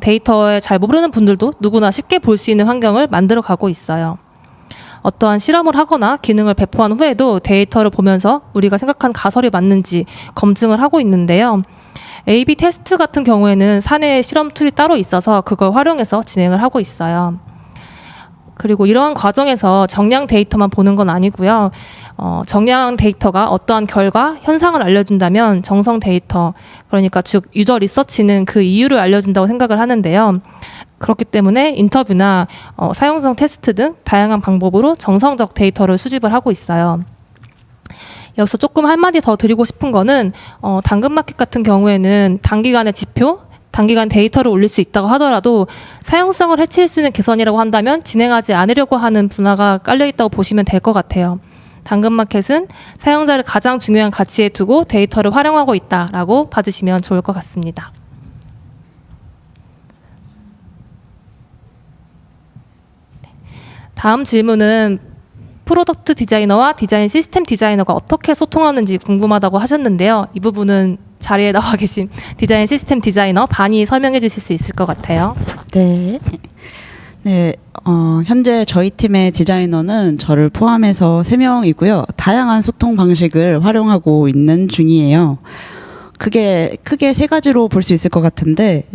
데이터에 잘 모르는 분들도 누구나 쉽게 볼 수 있는 환경을 만들어 가고 있어요. 어떠한 실험을 하거나 기능을 배포한 후에도 데이터를 보면서 우리가 생각한 가설이 맞는지 검증을 하고 있는데요. A/B 테스트 같은 경우에는 사내에 실험 툴이 따로 있어서 그걸 활용해서 진행을 하고 있어요. 그리고 이러한 과정에서 정량 데이터만 보는 건 아니고요. 정량 데이터가 어떠한 결과, 현상을 알려준다면 정성 데이터, 그러니까 즉 유저 리서치는 그 이유를 알려준다고 생각을 하는데요. 그렇기 때문에 인터뷰나 사용성 테스트 등 다양한 방법으로 정성적 데이터를 수집을 하고 있어요. 여기서 조금 한마디 더 드리고 싶은 거는 당근마켓 같은 경우에는 단기간의 지표, 단기간 데이터를 올릴 수 있다고 하더라도 사용성을 해칠 수 있는 개선이라고 한다면 진행하지 않으려고 하는 분화가 깔려있다고 보시면 될 것 같아요. 당근마켓은 사용자를 가장 중요한 가치에 두고 데이터를 활용하고 있다라고 봐주시면 좋을 것 같습니다. 다음 질문은 프로덕트 디자이너와 디자인 시스템 디자이너가 어떻게 소통하는지 궁금하다고 하셨는데요. 이 부분은 자리에 나와 계신 디자인 시스템 디자이너 반이 설명해 주실 수 있을 것 같아요. 네. 네, 현재 저희 팀의 디자이너는 저를 포함해서 3명이고요. 다양한 소통 방식을 활용하고 있는 중이에요. 크게 3가지로 볼 수 있을 것 같은데,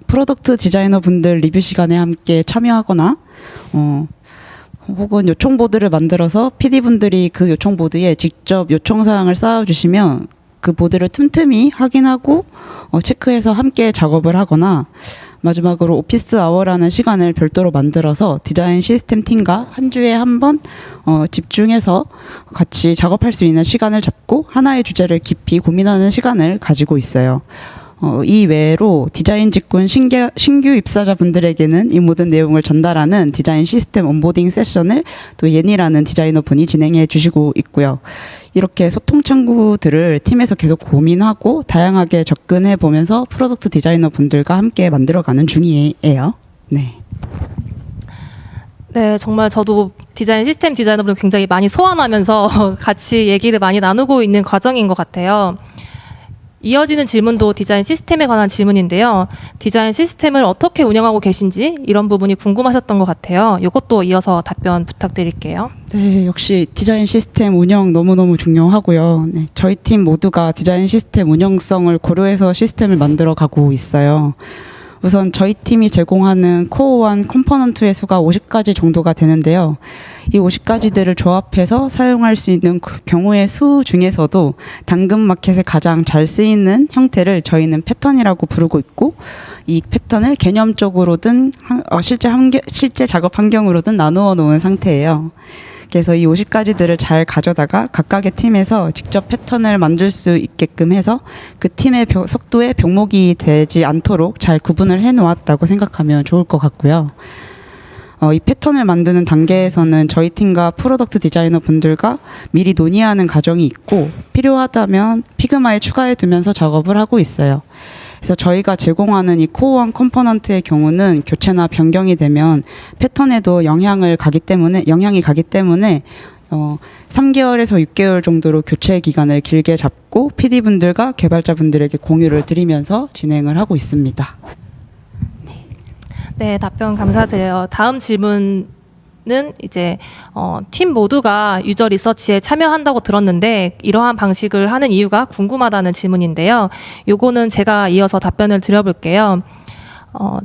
프로덕트 디자이너 분들 리뷰 시간에 함께 참여하거나, 혹은 요청보드를 만들어서 PD분들이 그 요청보드에 직접 요청사항을 쌓아주시면 그 보드를 틈틈이 확인하고 체크해서 함께 작업을 하거나, 마지막으로 오피스 아워라는 시간을 별도로 만들어서 디자인 시스템 팀과 한 주에 한 번 집중해서 같이 작업할 수 있는 시간을 잡고 하나의 주제를 깊이 고민하는 시간을 가지고 있어요. 이 외로 디자인 직군 신규 입사자분들에게는 이 모든 내용을 전달하는 디자인 시스템 온보딩 세션을 또 예니라는 디자이너 분이 진행해 주시고 있고요. 이렇게 소통 창구들을 팀에서 계속 고민하고 다양하게 접근해 보면서 프로덕트 디자이너 분들과 함께 만들어가는 중이에요. 네. 네, 정말 저도 디자인 시스템 디자이너분 굉장히 많이 소환하면서 같이 얘기를 많이 나누고 있는 과정인 것 같아요. 이어지는 질문도 디자인 시스템에 관한 질문인데요. 디자인 시스템을 어떻게 운영하고 계신지 이런 부분이 궁금하셨던 것 같아요. 이것도 이어서 답변 부탁드릴게요. 네, 역시 디자인 시스템 운영 너무너무 중요하고요. 네, 저희 팀 모두가 디자인 시스템 운영성을 고려해서 시스템을 만들어 가고 있어요. 우선 저희 팀이 제공하는 코어한 컴포넌트의 수가 50가지 정도가 되는데요. 이 50가지들을 조합해서 사용할 수 있는 경우의 수 중에서도 당근마켓에 가장 잘 쓰이는 형태를 저희는 패턴이라고 부르고 있고, 이 패턴을 개념적으로든 실제 작업 환경으로든 나누어 놓은 상태예요. 그래서 이 50가지들을 잘 가져다가 각각의 팀에서 직접 패턴을 만들 수 있게끔 해서 그 팀의 속도에 병목이 되지 않도록 잘 구분을 해놓았다고 생각하면 좋을 것 같고요. 이 패턴을 만드는 단계에서는 저희 팀과 프로덕트 디자이너 분들과 미리 논의하는 과정이 있고, 필요하다면 피그마에 추가해 두면서 작업을 하고 있어요. 그래서 저희가 제공하는 이 코어원 컴포넌트의 경우는 교체나 변경이 되면 패턴에도 영향이 가기 때문에 3개월에서 6개월 정도로 교체 기간을 길게 잡고 PD분들과 개발자분들에게 공유를 드리면서 진행을 하고 있습니다. 네, 답변 감사드려요. 다음 질문은 이제 팀 모두가 유저 리서치에 참여한다고 들었는데 이러한 방식을 하는 이유가 궁금하다는 질문인데요. 요거는 제가 이어서 답변을 드려볼게요.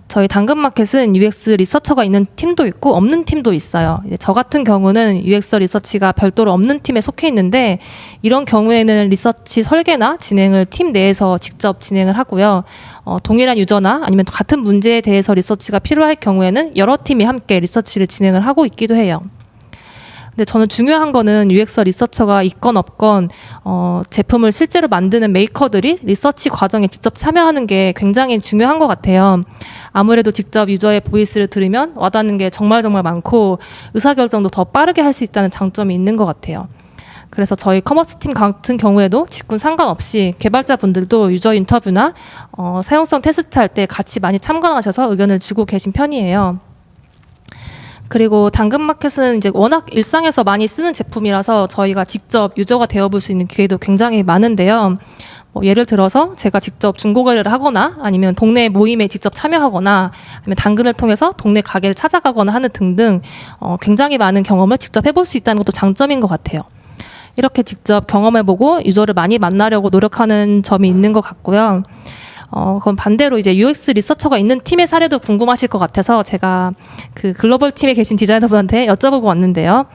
저희 당근마켓은 UX 리서처가 있는 팀도 있고 없는 팀도 있어요. 이제 저 같은 경우는 UX 리서치가 별도로 없는 팀에 속해 있는데, 이런 경우에는 리서치 설계나 진행을 팀 내에서 직접 진행을 하고요. 동일한 유저나 아니면 같은 문제에 대해서 리서치가 필요할 경우에는 여러 팀이 함께 리서치를 진행을 하고 있기도 해요. 근데 저는 중요한 거는 UX 리서처가 있건 없건 제품을 실제로 만드는 메이커들이 리서치 과정에 직접 참여하는 게 굉장히 중요한 것 같아요. 아무래도 직접 유저의 보이스를 들으면 와닿는 게 정말 많고 의사결정도 더 빠르게 할 수 있다는 장점이 있는 것 같아요. 그래서 저희 커머스 팀 같은 경우에도 직군 상관없이 개발자분들도 유저 인터뷰나 사용성 테스트 할 때 같이 많이 참관하셔서 의견을 주고 계신 편이에요. 그리고 당근마켓은 이제 워낙 일상에서 많이 쓰는 제품이라서 저희가 직접 유저가 되어볼 수 있는 기회도 굉장히 많은데요. 뭐 예를 들어서 제가 직접 중고거래를 하거나 아니면 동네 모임에 직접 참여하거나 아니면 당근을 통해서 동네 가게를 찾아가거나 하는 등등 굉장히 많은 경험을 직접 해볼 수 있다는 것도 장점인 것 같아요. 이렇게 직접 경험해보고 유저를 많이 만나려고 노력하는 점이 있는 것 같고요. 그럼 반대로 이제 UX 리서처가 있는 팀의 사례도 궁금하실 것 같아서 제가 그 글로벌 팀에 계신 디자이너분한테 여쭤보고 왔는데요.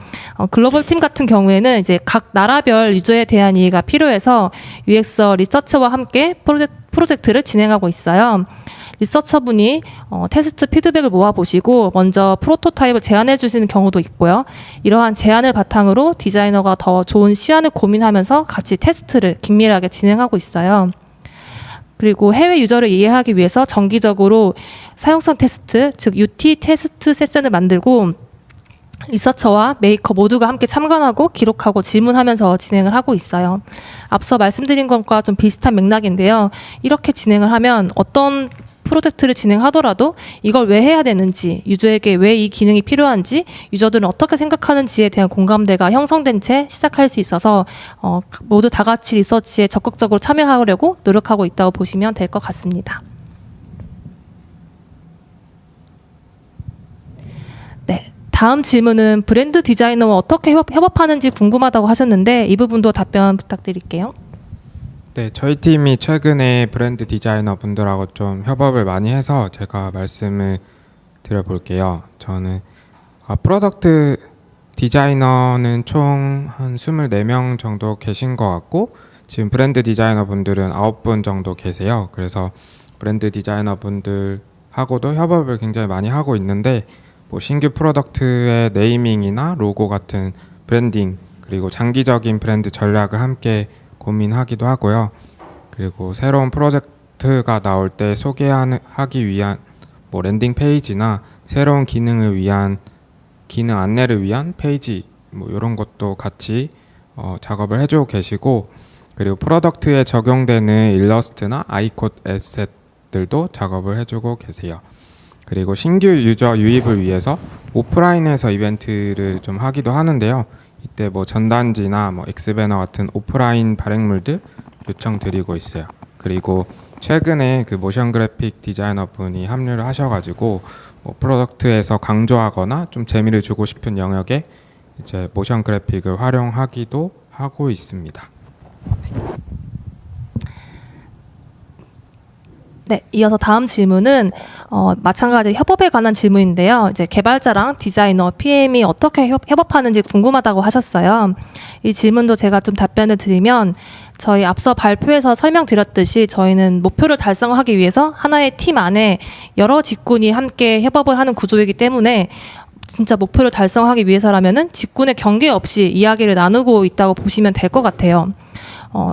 글로벌 팀 같은 경우에는 이제 각 나라별 유저에 대한 이해가 필요해서 UX 리서처와 함께 프로젝트를 진행하고 있어요. 리서처분이 테스트 피드백을 모아보시고 먼저 프로토타입을 제안해 주시는 경우도 있고요. 이러한 제안을 바탕으로 디자이너가 더 좋은 시안을 고민하면서 같이 테스트를 긴밀하게 진행하고 있어요. 그리고 해외 유저를 이해하기 위해서 정기적으로 사용성 테스트, 즉 UT 테스트 세션을 만들고 리서처와 메이커 모두가 함께 참관하고 기록하고 질문하면서 진행을 하고 있어요. 앞서 말씀드린 것과 좀 비슷한 맥락인데요. 이렇게 진행을 하면 어떤 프로젝트를 진행하더라도 이걸 왜 해야 되는지, 유저에게 왜 이 기능이 필요한지, 유저들은 어떻게 생각하는지에 대한 공감대가 형성된 채 시작할 수 있어서 모두 다 같이 리서치에 적극적으로 참여하려고 노력하고 있다고 보시면 될 것 같습니다. 네, 다음 질문은 브랜드 디자이너와 어떻게 협업하는지 궁금하다고 하셨는데 이 부분도 답변 부탁드릴게요. 네, 저희 팀이 최근에 브랜드 디자이너 분들하고 좀 협업을 많이 해서 제가 말씀을 드려볼게요. 저는 프로덕트 디자이너는 총 한 24명 정도 계신 것 같고 지금 브랜드 디자이너 분들은 9분 정도 계세요. 그래서 브랜드 디자이너 분들하고도 협업을 굉장히 많이 하고 있는데 뭐 신규 프로덕트의 네이밍이나 로고 같은 브랜딩 그리고 장기적인 브랜드 전략을 함께 고민하기도 하고요. 그리고 새로운 프로젝트가 나올 때 소개하기 위한 뭐 랜딩 페이지나 새로운 기능을 위한 기능 안내를 위한 페이지 뭐 이런 것도 같이 작업을 해주고 계시고 그리고 프로덕트에 적용되는 일러스트나 아이콘 에셋들도 작업을 해주고 계세요. 그리고 신규 유저 유입을 위해서 오프라인에서 이벤트를 좀 하기도 하는데요. 이때 뭐 전단지나 뭐 엑스배너 같은 오프라인 발행물들 요청드리고 있어요. 그리고 최근에 그 모션 그래픽 디자이너 분이 합류를 하셔가지고 뭐 프로덕트에서 강조하거나 좀 재미를 주고 싶은 영역에 이제 모션 그래픽을 활용하기도 하고 있습니다. 네, 이어서 다음 질문은 마찬가지 협업에 관한 질문인데요. 이제 개발자랑 디자이너, PM이 어떻게 협업하는지 궁금하다고 하셨어요. 이 질문도 제가 좀 답변을 드리면 저희 앞서 발표에서 설명드렸듯이 저희는 목표를 달성하기 위해서 하나의 팀 안에 여러 직군이 함께 협업을 하는 구조이기 때문에 진짜 목표를 달성하기 위해서라면은 직군의 경계 없이 이야기를 나누고 있다고 보시면 될 것 같아요.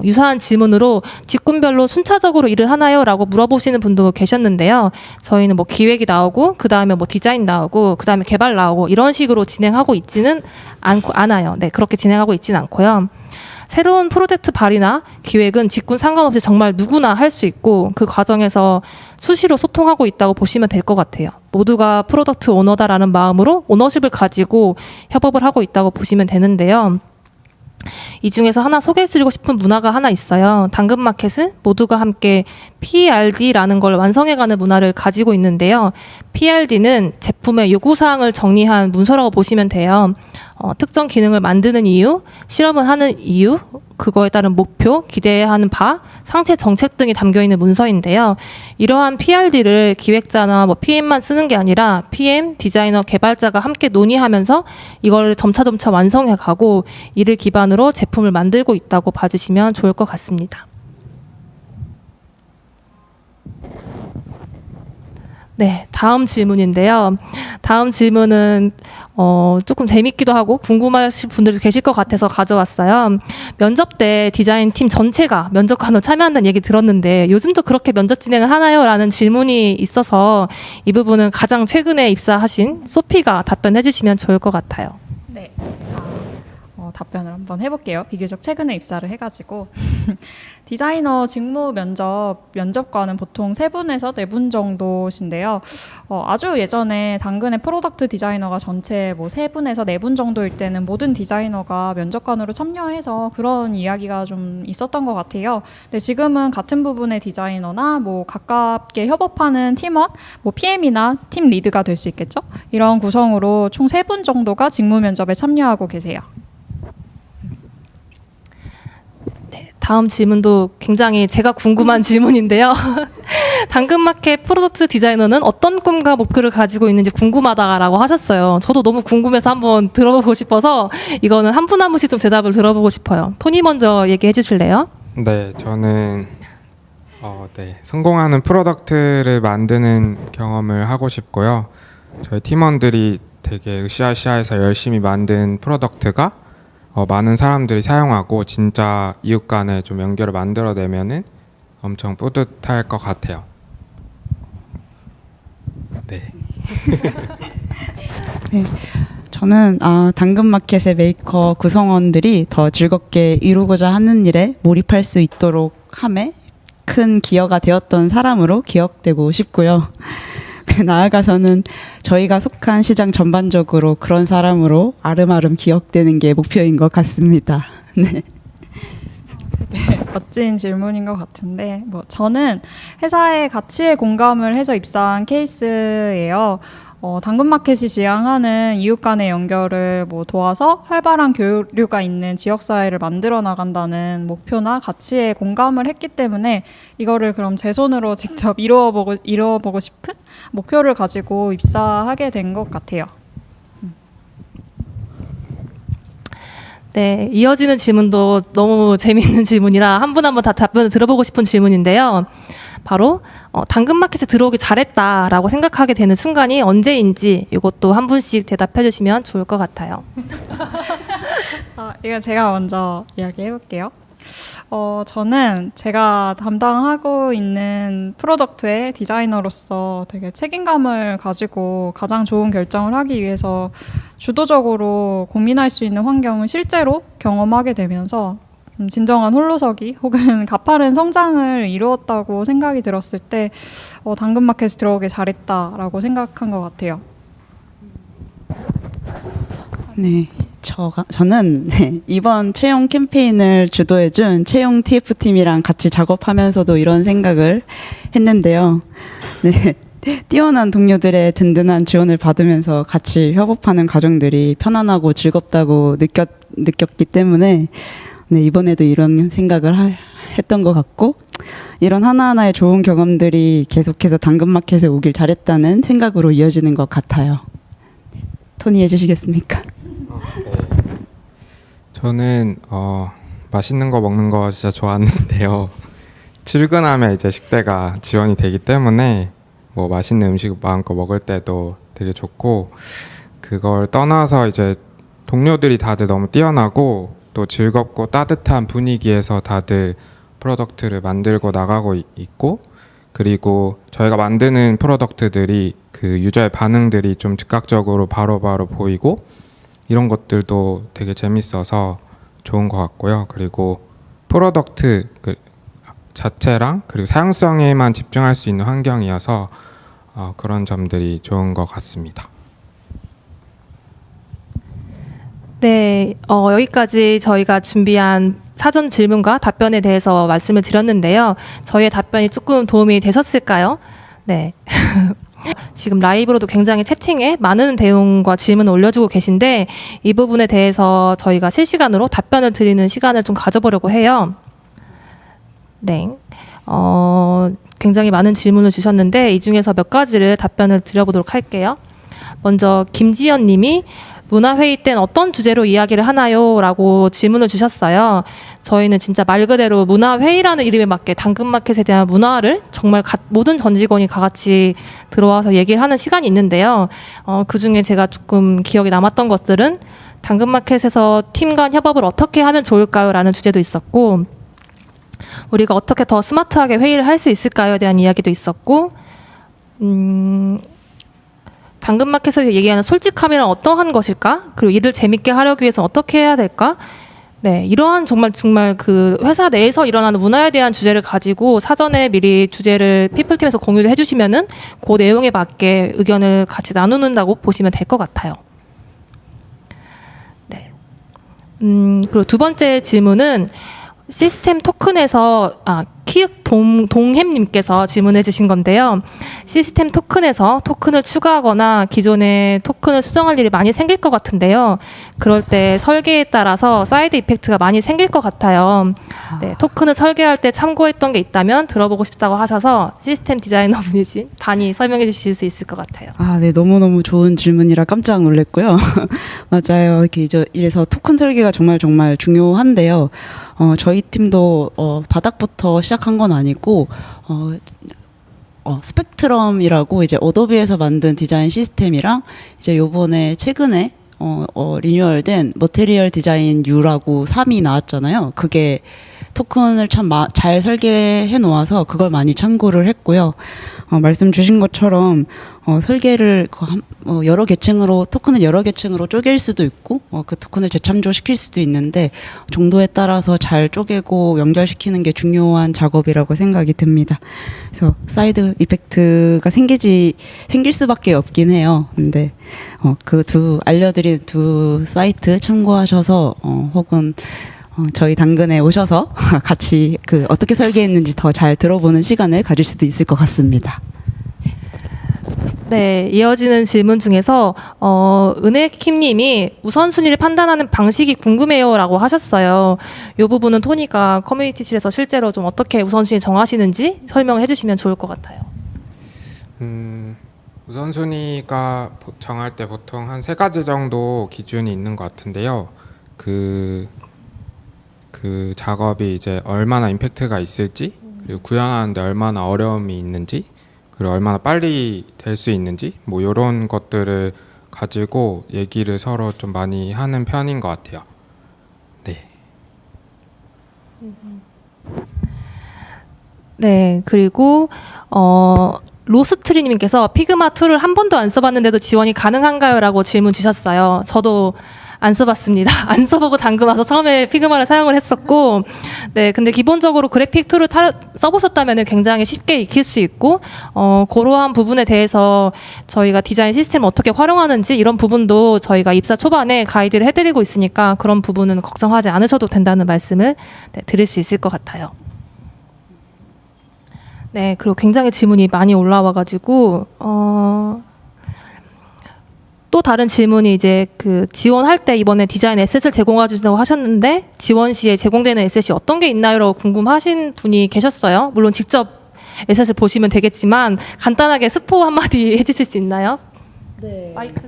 유사한 질문으로 직군별로 순차적으로 일을 하나요? 라고 물어보시는 분도 계셨는데요. 저희는 뭐 기획이 나오고 그 다음에 뭐 디자인 나오고 그 다음에 개발 나오고 이런 식으로 진행하고 있지는 않아요. 네, 그렇게 진행하고 있지는 않고요. 새로운 프로젝트 발의나 기획은 직군 상관없이 정말 누구나 할 수 있고 그 과정에서 수시로 소통하고 있다고 보시면 될 것 같아요. 모두가 프로덕트 오너다라는 마음으로 오너십을 가지고 협업을 하고 있다고 보시면 되는데요. 이 중에서 하나 소개해드리고 싶은 문화가 하나 있어요. 당근마켓은 모두가 함께 PRD라는 걸 완성해가는 문화를 가지고 있는데요. PRD는 제품의 요구사항을 정리한 문서라고 보시면 돼요. 특정 기능을 만드는 이유, 실험을 하는 이유, 그거에 따른 목표, 기대해야 하는 바, 상세 정책 등이 담겨있는 문서인데요. 이러한 PRD를 기획자나 뭐 PM만 쓰는 게 아니라 PM, 디자이너, 개발자가 함께 논의하면서 이걸 점차 완성해가고 이를 기반으로 제품을 만들고 있다고 봐주시면 좋을 것 같습니다. 네, 다음 질문인데요. 다음 질문은 조금 재밌기도 하고 궁금하신 분들도 계실 것 같아서 가져왔어요. 면접 때 디자인 팀 전체가 면접관으로 참여한다는 얘기 들었는데 요즘도 그렇게 면접 진행을 하나요? 라는 질문이 있어서 이 부분은 가장 최근에 입사하신 소피가 답변해 주시면 좋을 것 같아요. 네, 제가 답변을 한번 해볼게요. 비교적 최근에 입사를 해가지고 디자이너 직무 면접관은 보통 3분에서 4분 정도신데요. 아주 예전에 당근의 프로덕트 디자이너가 전체 뭐 3분에서 4분 정도일 때는 모든 디자이너가 면접관으로 참여해서 그런 이야기가 좀 있었던 것 같아요. 근데 지금은 같은 부분의 디자이너나 뭐 가깝게 협업하는 팀원, 뭐 PM이나 팀 리드가 될 수 있겠죠. 이런 구성으로 총 3분 정도가 직무 면접에 참여하고 계세요. 다음 질문도 굉장히 제가 궁금한 질문인데요. 당근마켓 프로덕트 디자이너는 어떤 꿈과 목표를 가지고 있는지 궁금하다라고 하셨어요. 저도 너무 궁금해서 한번 들어보고 싶어서 이거는 한 분 한 분씩 좀 대답을 들어보고 싶어요. 토니 먼저 얘기해 주실래요? 네, 저는 성공하는 프로덕트를 만드는 경험을 하고 싶고요. 저희 팀원들이 되게 으쌰으쌰해서 열심히 만든 프로덕트가 많은 사람들이 사용하고 진짜 이웃 간에 좀 연결을 만들어내면은 엄청 뿌듯할 것 같아요. 네. 네, 저는 당근마켓의 메이커 구성원들이 더 즐겁게 이루고자 하는 일에 몰입할 수 있도록 함에 큰 기여가 되었던 사람으로 기억되고 싶고요. 나아가서는 저희가 속한 시장 전반적으로 그런 사람으로 아름아름 기억되는 게 목표인 것 같습니다. 네. 멋진 질문인 것 같은데 저는 회사의 가치에 공감을 해서 입사한 케이스예요. 당근마켓이 지향하는 이웃 간의 연결을 도와서 활발한 교류가 있는 지역사회를 만들어 나간다는 목표나 가치에 공감을 했기 때문에 이거를 그럼 제 손으로 직접 이루어보고 싶은 목표를 가지고 입사하게 된 것 같아요. 네, 이어지는 질문도 너무 재미있는 질문이라 한 분 한 분 다 답변을 들어보고 싶은 질문인데요. 바로 당근마켓에 들어오기 잘했다라고 생각하게 되는 순간이 언제인지 이것도 한 분씩 대답해 주시면 좋을 것 같아요. 이건 제가 먼저 이야기해 볼게요. 저는 제가 담당하고 있는 프로덕트의 디자이너로서 되게 책임감을 가지고 가장 좋은 결정을 하기 위해서 주도적으로 고민할 수 있는 환경을 실제로 경험하게 되면서 진정한 홀로서기 혹은 가파른 성장을 이루었다고 생각이 들었을 때 당근마켓에 들어오길 잘했다라고 생각한 것 같아요. 네, 저는 이번 채용 캠페인을 주도해준 채용 TF팀이랑 같이 작업하면서도 이런 생각을 했는데요. 네, 뛰어난 동료들의 든든한 지원을 받으면서 같이 협업하는 과정들이 편안하고 즐겁다고 느꼈기 때문에 이번에도 이런 생각을 했던 것 같고 이런 하나하나의 좋은 경험들이 계속해서 당근마켓에 오길 잘했다는 생각으로 이어지는 것 같아요. 토니 해주시겠습니까? 네. 저는 맛있는 거 먹는 거 진짜 좋아하는데요. 출근하면 이제 식대가 지원이 되기 때문에 맛있는 음식 마음껏 먹을 때도 되게 좋고 그걸 떠나서 이제 동료들이 다들 너무 뛰어나고 또 즐겁고 따뜻한 분위기에서 다들 프로덕트를 만들고 나가고 있고 그리고 저희가 만드는 프로덕트들이 그 유저의 반응들이 좀 즉각적으로 바로바로 보이고 이런 것들도 되게 재밌어서 좋은 것 같고요. 그리고 프로덕트 자체랑 그리고 사용성에만 집중할 수 있는 환경이어서 그런 점들이 좋은 것 같습니다. 네, 여기까지 저희가 준비한 사전 질문과 답변에 대해서 말씀을 드렸는데요. 저희의 답변이 조금 도움이 되셨을까요? 네. 지금 라이브로도 굉장히 채팅에 많은 내용과 질문을 올려주고 계신데 이 부분에 대해서 저희가 실시간으로 답변을 드리는 시간을 좀 가져보려고 해요. 네. 굉장히 많은 질문을 주셨는데 이 중에서 몇 가지를 답변을 드려보도록 할게요. 먼저 김지연 님이 문화회의 땐 어떤 주제로 이야기를 하나요? 라고 질문을 주셨어요. 저희는 진짜 말 그대로 문화회의라는 이름에 맞게 당근마켓에 대한 문화를 정말 모든 전 직원이 다 같이 들어와서 얘기를 하는 시간이 있는데요. 그중에 제가 조금 기억에 남았던 것들은 당근마켓에서 팀 간 협업을 어떻게 하면 좋을까요? 라는 주제도 있었고 우리가 어떻게 더 스마트하게 회의를 할 수 있을까요?에 대한 이야기도 있었고 당근마켓에서 얘기하는 솔직함이란 어떠한 것일까? 그리고 일을 재밌게 하려기 위해서 어떻게 해야 될까? 네, 이러한 정말 그 회사 내에서 일어나는 문화에 대한 주제를 가지고 사전에 미리 주제를 피플팀에서 공유를 해주시면은 그 내용에 맞게 의견을 같이 나누는다고 보시면 될 것 같아요. 네. 그리고 두 번째 질문은 시스템 토큰에서 키읔 동햄님께서 질문해 주신 건데요. 시스템 토큰에서 토큰을 추가하거나 기존의 토큰을 수정할 일이 많이 생길 것 같은데요. 그럴 때 설계에 따라서 사이드 이펙트가 많이 생길 것 같아요. 네, 토큰을 설계할 때 참고했던 게 있다면 들어보고 싶다고 하셔서 시스템 디자이너분이신 단이 설명해 주실 수 있을 것 같아요. 네, 너무너무 좋은 질문이라 깜짝 놀랐고요. 맞아요. 이래서 토큰 설계가 정말 중요한데요. 저희 팀도 바닥부터 시작한 건 아니고 스펙트럼이라고 이제 어도비에서 만든 디자인 시스템이랑 이제 요번에 최근에 리뉴얼된 머테리얼 디자인 U라고 3이 나왔잖아요. 그게 토큰을 참 잘 설계해 놓아서 그걸 많이 참고를 했고요. 말씀 주신 것처럼 설계를 여러 계층으로 토큰을 여러 계층으로 쪼갤 수도 있고 그 토큰을 재참조시킬 수도 있는데 정도에 따라서 잘 쪼개고 연결시키는 게 중요한 작업이라고 생각이 듭니다. 그래서 사이드 이펙트가 생길 수밖에 없긴 해요. 근데 그 알려드린 두 사이트 참고하셔서 혹은 저희 당근에 오셔서 같이 어떻게 설계했는지 더 잘 들어보는 시간을 가질 수도 있을 것 같습니다. 네, 이어지는 질문 중에서 은혜킴님이 우선순위를 판단하는 방식이 궁금해요라고 하셨어요. 이 부분은 토니가 커뮤니티실에서 실제로 좀 어떻게 우선순위 정하시는지 설명해 주시면 좋을 것 같아요. 우선순위가 정할 때 보통 한 3가지 정도 기준이 있는 것 같은데요. 그 작업이 이제 얼마나 임팩트가 있을지, 그리고 구현하는데 얼마나 어려움이 있는지, 그리고 얼마나 빨리 될 수 있는지, 뭐 이런 것들을 가지고 얘기를 서로 좀 많이 하는 편인 것 같아요. 네. 네, 그리고 로스트리님께서 피그마 2를 한 번도 안 써봤는데도 지원이 가능한가요?라고 질문 주셨어요. 저도 안 써봤습니다. 안 써보고 당근 와서 처음에 피그마를 사용을 했었고, 네, 근데 기본적으로 그래픽 툴을 써보셨다면 굉장히 쉽게 익힐 수 있고, 그러한 부분에 대해서 저희가 디자인 시스템을 어떻게 활용하는지 이런 부분도 저희가 입사 초반에 가이드를 해드리고 있으니까 그런 부분은 걱정하지 않으셔도 된다는 말씀을 드릴 수 있을 것 같아요. 네, 그리고 굉장히 질문이 많이 올라와가지고, 또 다른 질문이 이제 지원할 때 이번에 디자인 에셋을 제공해 주신다고 하셨는데 지원 시에 제공되는 에셋이 어떤 게 있나요?라고 궁금하신 분이 계셨어요. 물론 직접 에셋을 보시면 되겠지만 간단하게 스포 한마디 해주실 수 있나요? 네. 마이크.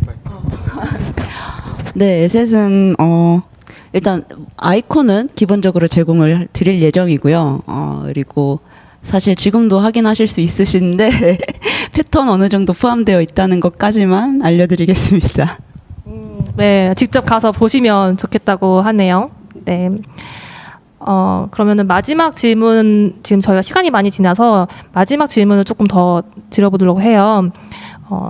네, 에셋은 일단 아이콘은 기본적으로 제공을 드릴 예정이고요. 그리고 사실 지금도 확인하실 수 있으신데 패턴 어느 정도 포함되어 있다는 것까지만 알려드리겠습니다. 네, 직접 가서 보시면 좋겠다고 하네요. 네. 그러면은 마지막 질문, 지금 저희가 시간이 많이 지나서 마지막 질문을 조금 더 드려보도록 해요.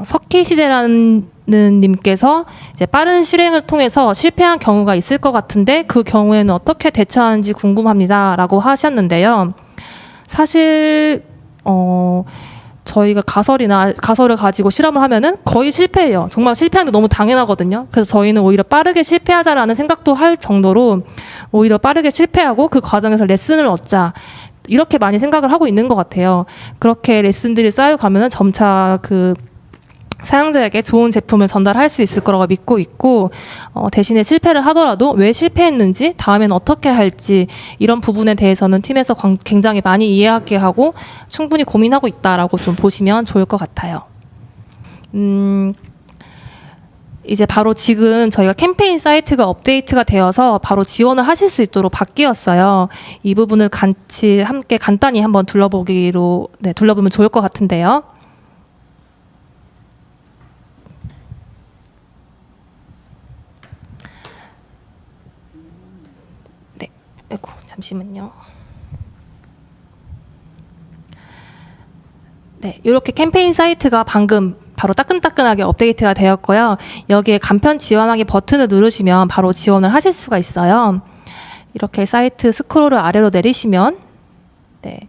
석희시대라는 님께서 이제 빠른 실행을 통해서 실패한 경우가 있을 것 같은데 그 경우에는 어떻게 대처하는지 궁금합니다라고 하셨는데요. 사실 저희가 가설을 가지고 실험을 하면은 거의 실패해요. 정말 실패하는 게 너무 당연하거든요. 그래서 저희는 오히려 빠르게 실패하자라는 생각도 할 정도로 오히려 빠르게 실패하고 그 과정에서 레슨을 얻자. 이렇게 많이 생각을 하고 있는 것 같아요. 그렇게 레슨들이 쌓여가면은 점차 사용자에게 좋은 제품을 전달할 수 있을 거라고 믿고 있고, 대신에 실패를 하더라도 왜 실패했는지, 다음엔 어떻게 할지 이런 부분에 대해서는 팀에서 굉장히 많이 이해하게 하고 충분히 고민하고 있다라고 좀 보시면 좋을 것 같아요. 이제 바로 지금 저희가 캠페인 사이트가 업데이트가 되어서 바로 지원을 하실 수 있도록 바뀌었어요. 이 부분을 같이 함께 간단히 한번 둘러보면 좋을 것 같은데요. 아이고, 잠시만요. 네, 이렇게 캠페인 사이트가 방금 바로 따끈따끈하게 업데이트가 되었고요. 여기에 간편 지원하기 버튼을 누르시면 바로 지원을 하실 수가 있어요. 이렇게 사이트 스크롤을 아래로 내리시면 네,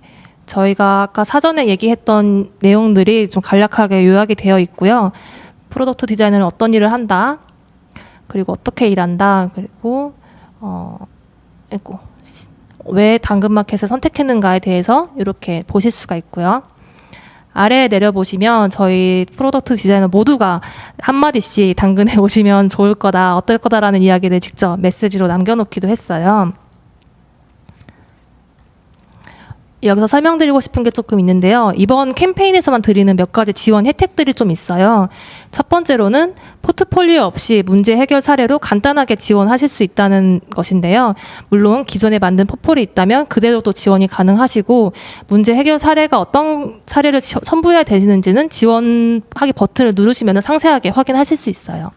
저희가 아까 사전에 얘기했던 내용들이 좀 간략하게 요약이 되어 있고요. 프로덕트 디자이너는 어떤 일을 한다, 그리고 어떻게 일한다, 그리고 왜 당근마켓을 선택했는가에 대해서 이렇게 보실 수가 있고요. 아래에 내려보시면 저희 프로덕트 디자이너 모두가 한마디씩 당근에 오시면 좋을 거다, 어떨 거다라는 이야기를 직접 메시지로 남겨놓기도 했어요. 여기서 설명드리고 싶은 게 조금 있는데요. 이번 캠페인에서만 드리는 몇 가지 지원 혜택들이 좀 있어요. 첫 번째로는 포트폴리오 없이 문제 해결 사례도 간단하게 지원하실 수 있다는 것인데요. 물론 기존에 만든 포폴이 있다면 그대로도 지원이 가능하시고, 문제 해결 사례가 어떤 사례를 첨부해야 되는지는 지원하기 버튼을 누르시면 상세하게 확인하실 수 있어요.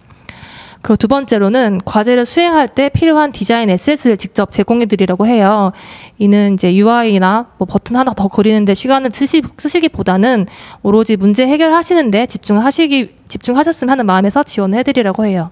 그리고 두 번째로는 과제를 수행할 때 필요한 디자인 에셋을 직접 제공해 드리려고 해요. 이는 이제 UI나 뭐 버튼 하나 더 그리는데 시간을 쓰시기보다는 오로지 문제 해결하시는데 집중하셨으면 하는 마음에서 지원을 해드리려고 해요.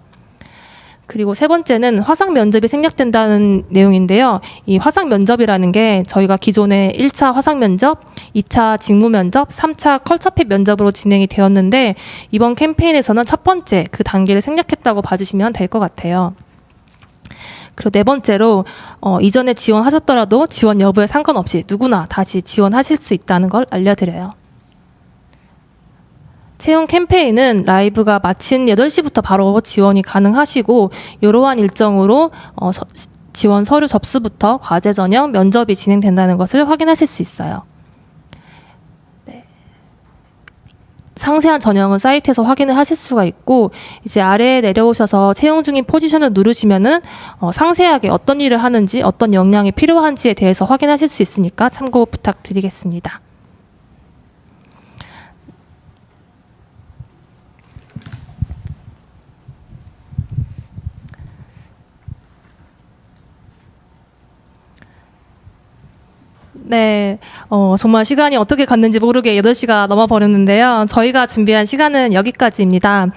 그리고 세 번째는 화상 면접이 생략된다는 내용인데요. 이 화상 면접이라는 게 저희가 기존에 1차 화상 면접, 2차 직무 면접, 3차 컬처핏 면접으로 진행이 되었는데, 이번 캠페인에서는 첫 번째 그 단계를 생략했다고 봐주시면 될 것 같아요. 그리고 네 번째로 이전에 지원하셨더라도 지원 여부에 상관없이 누구나 다시 지원하실 수 있다는 걸 알려드려요. 채용 캠페인은 라이브가 마친 8시부터 바로 지원이 가능하시고, 이러한 일정으로 지원 서류 접수부터 과제 전형, 면접이 진행된다는 것을 확인하실 수 있어요. 네. 상세한 전형은 사이트에서 확인을 하실 수가 있고, 이제 아래에 내려오셔서 채용 중인 포지션을 누르시면은 상세하게 어떤 일을 하는지, 어떤 역량이 필요한지에 대해서 확인하실 수 있으니까 참고 부탁드리겠습니다. 네, 정말 시간이 어떻게 갔는지 모르게 8시가 넘어버렸는데요. 저희가 준비한 시간은 여기까지입니다.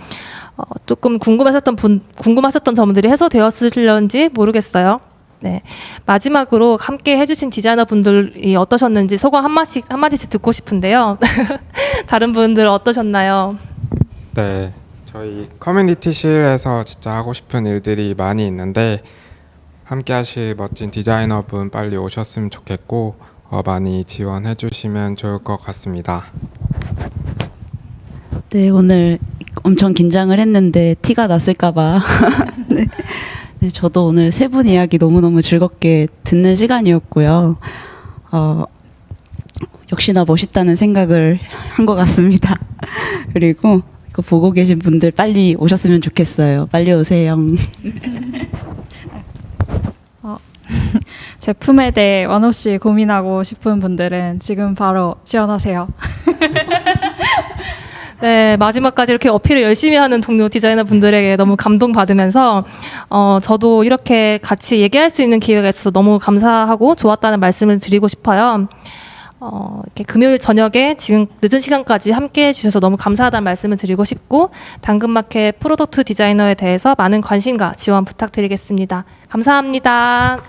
조금 궁금하셨던 점들이 해소되었을런지 모르겠어요. 네, 마지막으로 함께 해주신 디자이너 분들이 어떠셨는지 소감 한마디씩 듣고 싶은데요. 다른 분들 어떠셨나요? 네, 저희 커뮤니티실에서 진짜 하고 싶은 일들이 많이 있는데, 함께 하실 멋진 디자이너분 빨리 오셨으면 좋겠고, 많이 지원해 주시면 좋을 것 같습니다. 네, 오늘 엄청 긴장을 했는데 티가 났을까봐. 네. 네, 저도 오늘 세 분 이야기 너무너무 즐겁게 듣는 시간이었고요. 역시나 멋있다는 생각을 한 것 같습니다. 그리고 이거 보고 계신 분들 빨리 오셨으면 좋겠어요. 빨리 오세요. 제품에 대해 원없이 고민하고 싶은 분들은 지금 바로 지원하세요. 네, 마지막까지 이렇게 어필을 열심히 하는 동료 디자이너 분들에게 너무 감동받으면서 저도 이렇게 같이 얘기할 수 있는 기회가 있어서 너무 감사하고 좋았다는 말씀을 드리고 싶어요. 이렇게 금요일 저녁에 지금 늦은 시간까지 함께 해주셔서 너무 감사하다는 말씀을 드리고 싶고, 당근마켓 프로덕트 디자이너에 대해서 많은 관심과 지원 부탁드리겠습니다. 감사합니다.